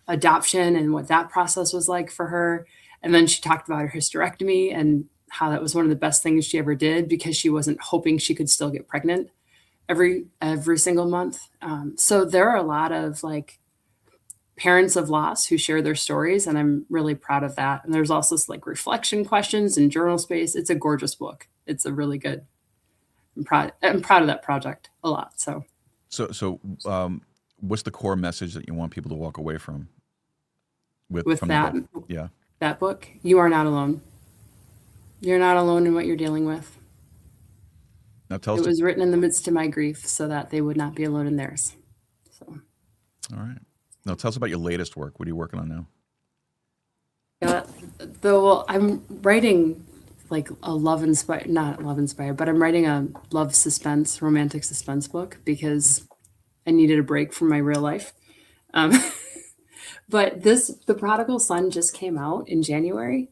adoption and what that process was like for her. And then she talked about her hysterectomy and how that was one of the best things she ever did, because she wasn't hoping she could still get pregnant every single month. So there are a lot of like parents of loss who share their stories, and I'm really proud of that. And there's also like reflection questions and journal space. It's a gorgeous book. It's a really good. I'm proud of that project a lot. So what's the core message that you want people to walk away from with from that the book? Yeah. That book, you are not alone. You're not alone in what you're dealing with. Now tell It us. was written in the midst of my grief so that they would not be alone in theirs. So, All right. Now tell us about your latest work. What are you working on now? I'm writing like a not love inspired, but I'm writing a love suspense, romantic suspense book because I needed a break from my real life. But The Prodigal Son just came out in January.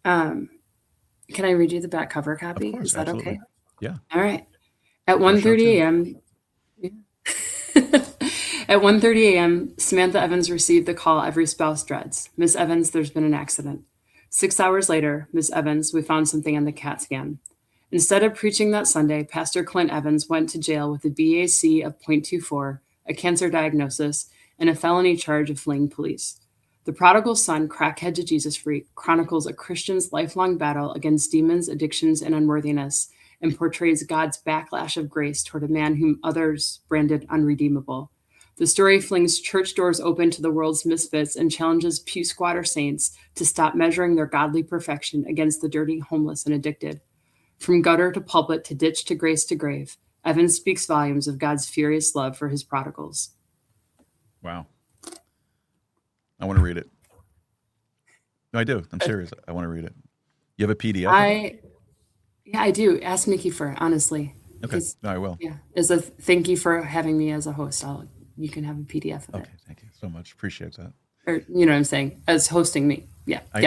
Can I read you the back cover copy? Of course, Is that absolutely. okay? Yeah. All right. At 1:30 a.m. At 1:30 a.m., Samantha Evans received the call every spouse dreads. Miss Evans, there's been an accident. 6 hours later, Miss Evans, we found something on the CAT scan. Instead of preaching that Sunday, Pastor Clint Evans went to jail with a BAC of .24, a cancer diagnosis, and a felony charge of fleeing police. The Prodigal Son, Crackhead to Jesus Freak, chronicles a Christian's lifelong battle against demons, addictions, and unworthiness, and portrays God's backlash of grace toward a man whom others branded unredeemable. The story flings church doors open to the world's misfits and challenges pew squatter saints to stop measuring their godly perfection against the dirty, homeless, and addicted. From gutter to pulpit to ditch to grace to grave, Evans speaks volumes of God's furious love for his prodigals. Wow. I want to read it. No, I do. I'm serious. I want to read it. You have a PDF? Yeah, I do. Ask Mickey for it, honestly. Okay. No, I will. Yeah. As a thank you for having me as a host. You can have a PDF of it. Okay. Thank you so much. Appreciate that. Or, you know what I'm saying? As hosting me. Yeah. I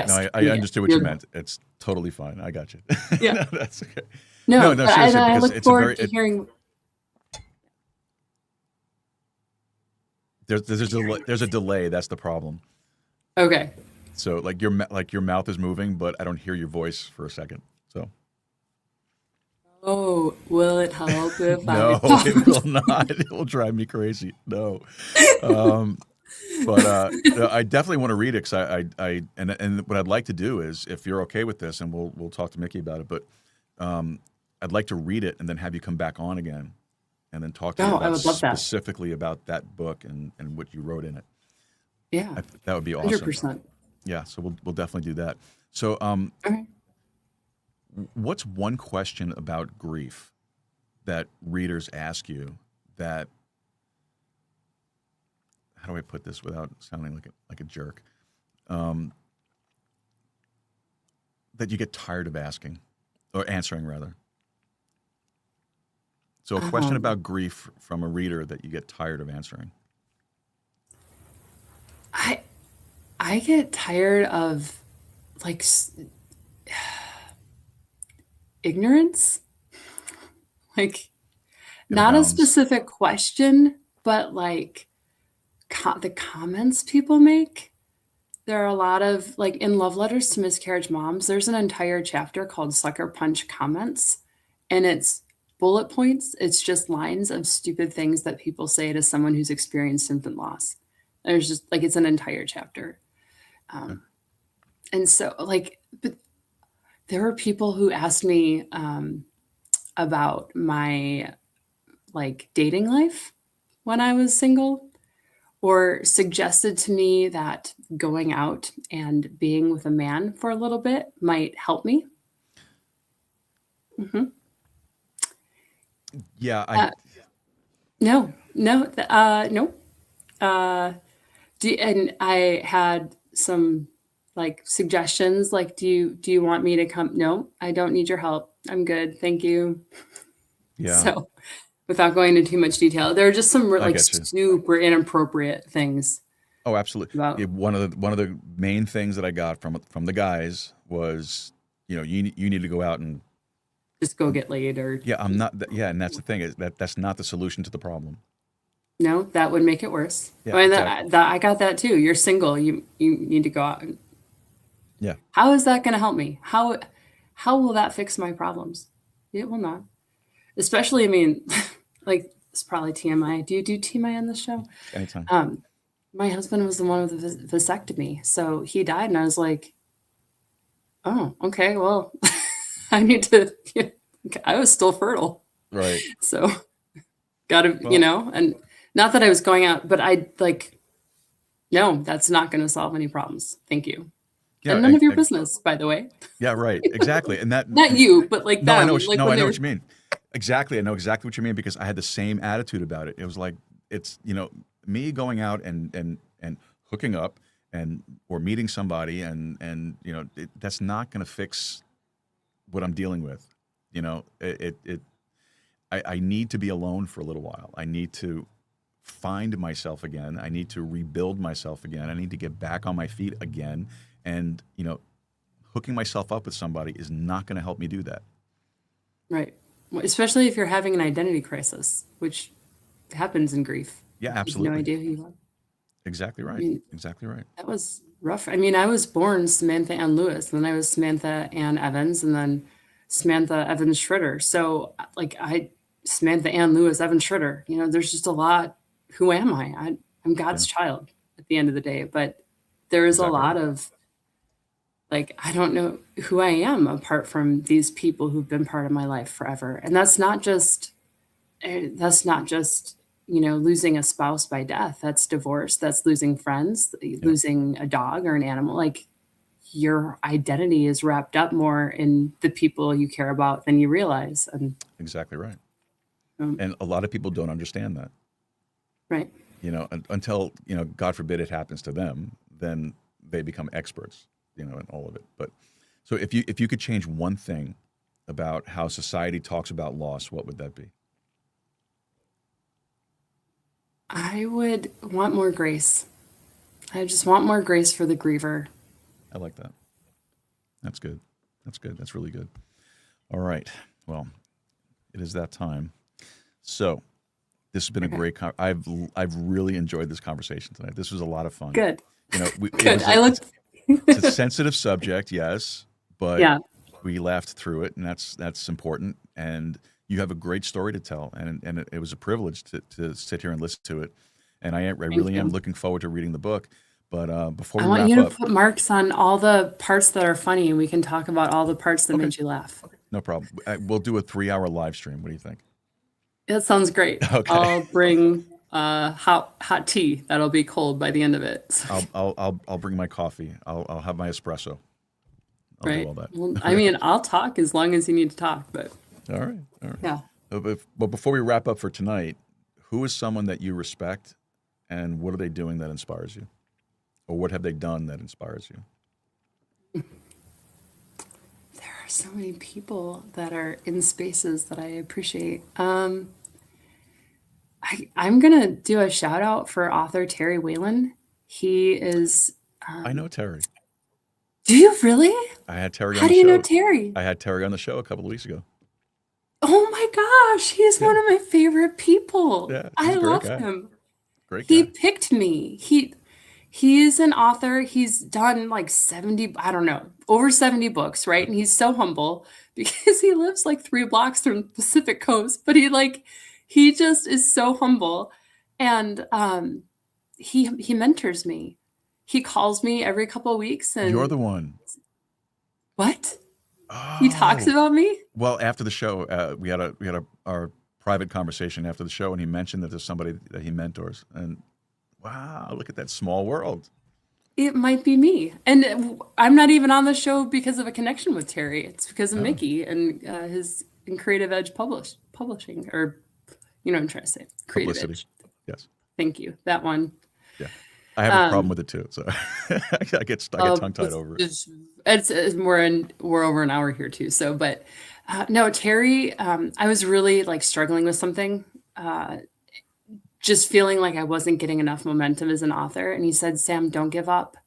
understood what you meant. It's totally fine. I got you. Yeah. That's okay. No, No, but seriously, I because look it's forward to hearing. There's a delay. That's the problem. Okay. So like your mouth is moving, but I don't hear your voice for a second. So Oh, will it help if I No, talk? it will not. It will drive me crazy. No. Um, but no, I definitely want to read it because and what I'd like to do is, if you're okay with this, and we'll talk to Mickey about it, but I'd like to read it and then have you come back on again and then talk to me Oh, I about would love that. specifically about that book and what you wrote in it. Yeah, That would be awesome. 100%. Yeah, so we'll definitely do that. So, Okay. what's one question about grief that readers ask you that, how do I put this without sounding like a jerk, that you get tired of asking or answering rather? So a question Um, about grief from a reader that you get tired of answering. I I get tired of like ignorance, like It not a abounds. specific question, but like the comments people make. There are a lot of like in Love Letters to Miscarriage Moms, there's an entire chapter called Sucker Punch Comments, and it's bullet points. It's just lines of stupid things that people say to someone who's experienced infant loss. There's just like it's an entire chapter. Okay. Um, and so like, but there were people who asked me about my like dating life when I was single, or suggested to me that going out and being with a man for a little bit might help me. Hmm. Yeah, Uh, no, no, no. Uh, and I had some like suggestions, like, do you want me to come? No, I don't need your help. I'm good, thank you. yeah, So, without going into too much detail, there are just some I like get you. super inappropriate things Oh, absolutely. about One of the main things that I got from the guys was, you need to go out and just go get laid or yeah, I'm not yeah, and that's the thing is that's not the solution to the problem. no, that would make it worse. Yeah, I mean, exactly. I got that too. You're single. You need to go out. Yeah. How is that going to help me? How will that fix my problems? It will not. Especially, I mean, like it's probably TMI. Do you do TMI on this show? Anytime. Um, my husband was the one with the vasectomy, so he died, and I was like, oh, okay, well, I need to. I was still fertile, Right. so gotta, Well, and not that I was going out, but I like, no, that's not going to solve any problems. Thank you. yeah, And none of your business, by the way. yeah, right. Exactly. And that Not you, but like no, I know them. Like no, when I know they're what you mean. Exactly. I know exactly what you mean because I had the same attitude about it. It was like it's, me going out and hooking up and or meeting somebody and that's not going to fix what I'm dealing with. I need to be alone for a little while. I need to find myself again. I need to rebuild myself again. I need to get back on my feet again. And, hooking myself up with somebody is not going to help me do that. right. Well, especially if you're having an identity crisis, which happens in grief. Yeah, You have no absolutely. idea who you are. Exactly I right. mean, Exactly right. that was rough. I mean, I was born Samantha Ann Lewis, and then I was Samantha Ann Evans, and then Samantha Evans Schritter. So, like, Samantha Ann Lewis Evans Schritter. There's just a lot. Who am I? I'm Yeah, God's child at the end of the day. But there is a exactly lot right. of like, I don't know who I am apart from these people who've been part of my life forever. And that's not just losing a spouse by death. That's divorce. That's losing friends, Yeah, losing a dog or an animal. Like your identity is wrapped up more in the people you care about than you realize. And exactly right. um, And a lot of people don't understand that, right. until, God forbid it happens to them, then they become experts, in all of it. But so if you could change one thing about how society talks about loss, what would that be? I would want more grace. I just want more grace for the griever. I like that. That's good. That's good. That's really good. All right. Well, it is that time. So this has been a Okay. great. I've really enjoyed this conversation tonight. This was a lot of fun. Good. It Good. was I look. it's a sensitive subject, yes, but Yeah. we laughed through it, and that's important. and you have a great story to tell, and it was a privilege to sit here and listen to it. And I really am looking forward to reading the book. But before I we want wrap you to up, put marks on all the parts that are funny, and we can talk about all the parts that made you laugh. no problem. We'll do a 3-hour live stream. What do you think? That sounds great. Okay. I'll bring hot tea. That'll be cold by the end of it. So, I'll bring my coffee. I'll have my espresso. I'll right. do all that. Well, I mean, I'll talk as long as you need to talk, but All right. yeah. But before we wrap up for tonight, who is someone that you respect, and what are they doing that inspires you? Or what have they done that inspires you? There are so many people that are in spaces that I appreciate. I'm gonna do a shout out for author Terry Whalen. He is. I know Terry. Do you really? I had Terry on How the do you show. know Terry? I had Terry on the show a couple of weeks ago. Oh my gosh, he's one of my favorite people. Yeah, he's I a great love guy. him. Great He guy. picked me. He is an author. He's done like 70, I don't know, over 70 books, right? And he's so humble because he lives like 3 blocks from the Pacific Coast, but he just is so humble. And he mentors me. He calls me every couple of weeks and You're the one. what? Oh. He talks about me? Well, after the show, we had our private conversation after the show, and he mentioned that there's somebody that he mentors. And wow, look at that small world. It might be me. And I'm not even on the show because of a connection with Terry. It's because of Mickey and his in Creative Edge Publishing, or you know what I'm trying to say. Creative Publicity. Edge. Yes. Thank you. That one. Yeah. I have a problem with it too, so I get tongue-tied over it. We're over an hour here too. So, but no, Terry, I was really like struggling with something, just feeling like I wasn't getting enough momentum as an author. And he said, Sam, don't give up.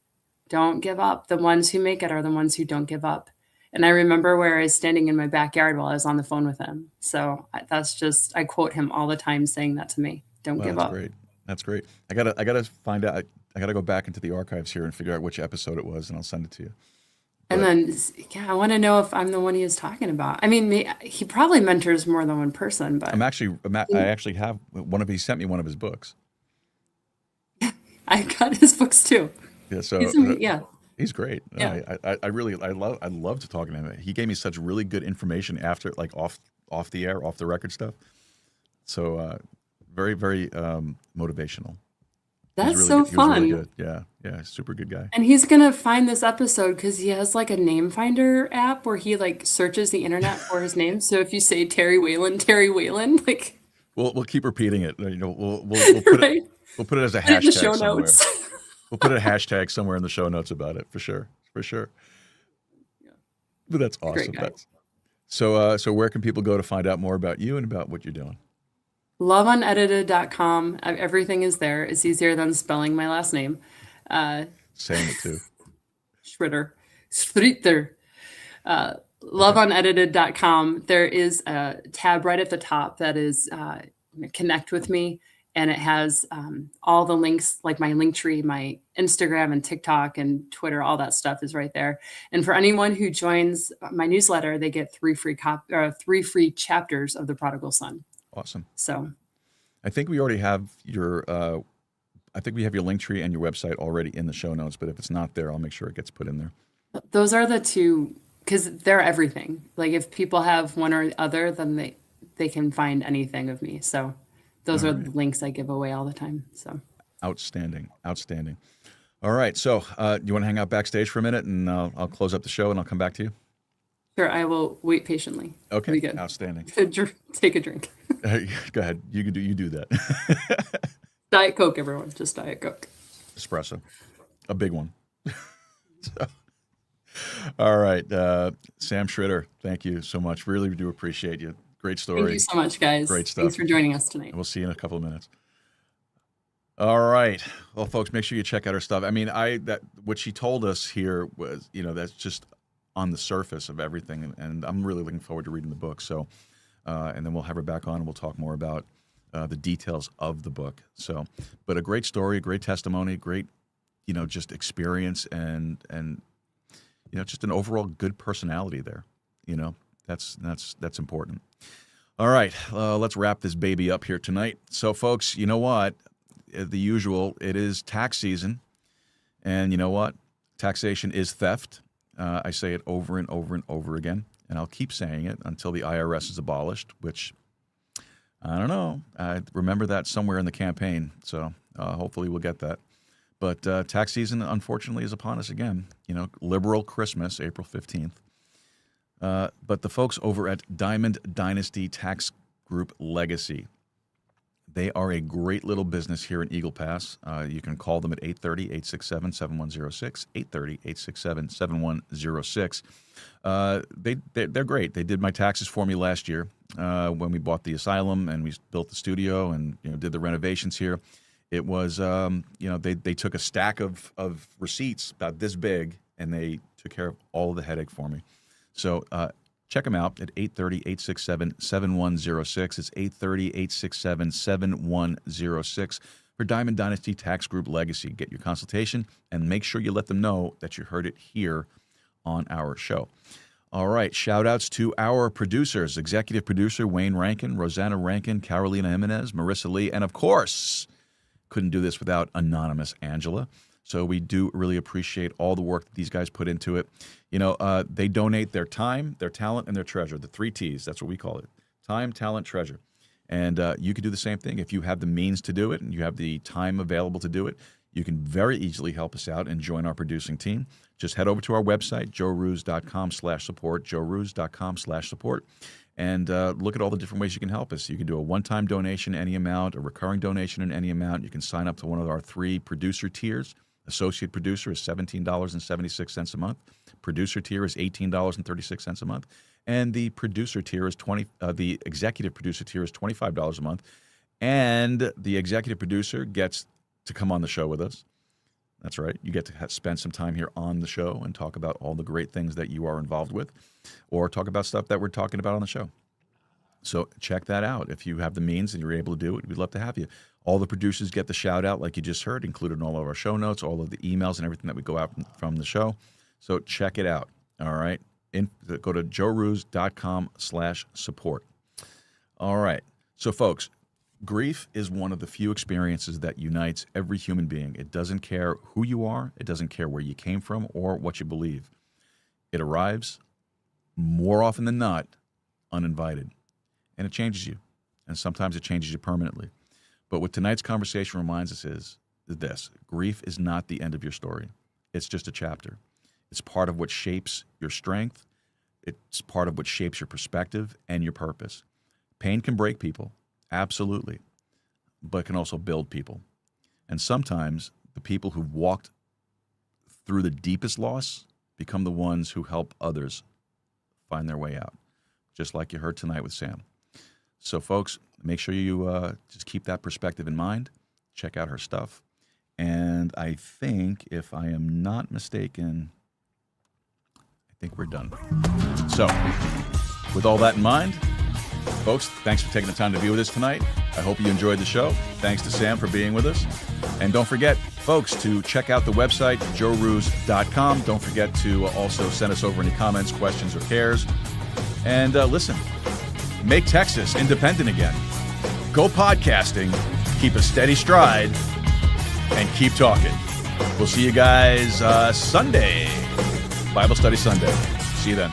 Don't give up. The ones who make it are the ones who don't give up. And I remember where I was standing in my backyard while I was on the phone with him. So I quote him all the time saying that to me. Don't give up. Great. That's great. I gotta find out. I gotta go back into the archives here and figure out which episode it was, and I'll send it to you. And then, I want to know if I'm the one he was talking about. I mean, he probably mentors more than one person, but I actually have he sent me one of his books. I got his books too. Yeah, so he's great. Yeah. I love to talk to him. He gave me such really good information after, like off the air, off the record stuff. So very, very motivational. That's really so good. He was really fun. good. Yeah, super good guy. And he's going to find this episode because he has like a name finder app where he like searches the internet for his name. So if you say Terry Whalen, like We'll keep repeating it. You know, we'll put right? we'll put it as a Put it in the hashtag show somewhere. notes. We'll put a hashtag somewhere in the show notes about it for sure. But that's awesome. guy. So where can people go to find out more about you and about what you're doing? LoveUnedited.com. Everything is there. It's easier than spelling my last name. Saying it too. Tschritter. LoveUnedited.com. There is a tab right at the top that is connect with me. And it has all the links, like my Linktree, my Instagram and TikTok and Twitter, all that stuff is right there. And for anyone who joins my newsletter, they get 3 free chapters of The Prodigal Son. Awesome. So I think we already have your Linktree and your website already in the show notes, but if it's not there, I'll make sure it gets put in there. those are the two, because they're everything. Like if people have one or the other, then they can find anything of me. So those are the links I give away all the time. So outstanding. All right. So you want to hang out backstage for a minute, and I'll close up the show, and I'll come back to you? Sure, I will wait patiently. Okay. We good. Outstanding. Take a drink. Go ahead. You do that. Diet Coke, everyone. Just Diet Coke. Espresso. A big one. All right. Sam Tschritter, thank you so much. Really do appreciate you. Great story. Thank you so much, guys. Great stuff. Thanks for joining us tonight. We'll see you in a couple of minutes. All right. Well, folks, make sure you check out her stuff. I mean, what she told us here was, that's just on the surface of everything, and I'm really looking forward to reading the book. So, and then we'll have her back on, and we'll talk more about the details of the book. So, but a great story, a great testimony, great, just experience, and just an overall good personality there. That's important. All right, let's wrap this baby up here tonight. So, folks, you know what? The usual, it is tax season. And you know what? Taxation is theft. I say it over and over and over again. And I'll keep saying it until the IRS is abolished, which, I don't know. I remember that somewhere in the campaign. So hopefully we'll get that. But tax season, unfortunately, is upon us again. You know, liberal Christmas, April 15th. But the folks over at Diamond Dynasty Tax Group Legacy, they are a great little business here in Eagle Pass. You can call them at 830-867-7106, 830-867-7106. They're great. They did my taxes for me last year when we bought the asylum and we built the studio and did the renovations here. It was, they took a stack of receipts about this big and they took care of all of the headache for me. So check them out at 830-867-7106. It's 830-867-7106 for Diamond Dynasty Tax Group Legacy. Get your consultation and make sure you let them know that you heard it here on our show. All right, shout-outs to our producers, executive producer Wayne Rankin, Rosanna Rankin, Carolina Jimenez, Marissa Lee, and of course, couldn't do this without Anonymous Angela. So we do really appreciate all the work that these guys put into it. They donate their time, their talent, and their treasure. The 3 T's, that's what we call it. Time, talent, treasure. And you can do the same thing. If you have the means to do it and you have the time available to do it, you can very easily help us out and join our producing team. Just head over to our website, joerooz.com/support, joerooz.com/support, and look at all the different ways you can help us. You can do a one-time donation, any amount, a recurring donation in any amount. You can sign up to one of our 3 producer tiers. Associate producer is $17.76 a month. Producer tier is $18.36 a month, and the producer tier is the executive producer tier is $25 a month, and the executive producer gets to come on the show with us. That's right. You get to spend some time here on the show and talk about all the great things that you are involved with, or talk about stuff that we're talking about on the show. So check that out. If you have the means and you're able to do it, we'd love to have you. All the producers get the shout out, like you just heard, included in all of our show notes, all of the emails and everything that we go out from the show. So check it out. All right. Go to joerooz.com/support. All right. So folks, grief is one of the few experiences that unites every human being. It doesn't care who you are. It doesn't care where you came from or what you believe. It arrives more often than not uninvited. And it changes you. And sometimes it changes you permanently. But what tonight's conversation reminds us is this: grief is not the end of your story. It's just a chapter. It's part of what shapes your strength. It's part of what shapes your perspective and your purpose. Pain can break people, absolutely, but it can also build people. And sometimes the people who've walked through the deepest loss become the ones who help others find their way out, just like you heard tonight with Sam. So, folks, make sure you just keep that perspective in mind. Check out her stuff. And I think, if I am not mistaken, I think we're done. So, with all that in mind, folks, thanks for taking the time to be with us tonight. I hope you enjoyed the show. Thanks to Sam for being with us. And don't forget, folks, to check out the website, joerooz.com. Don't forget to also send us over any comments, questions, or cares. And listen, make Texas independent again. Go podcasting, keep a steady stride, and keep talking. We'll see you guys Sunday, Bible Study Sunday. See you then.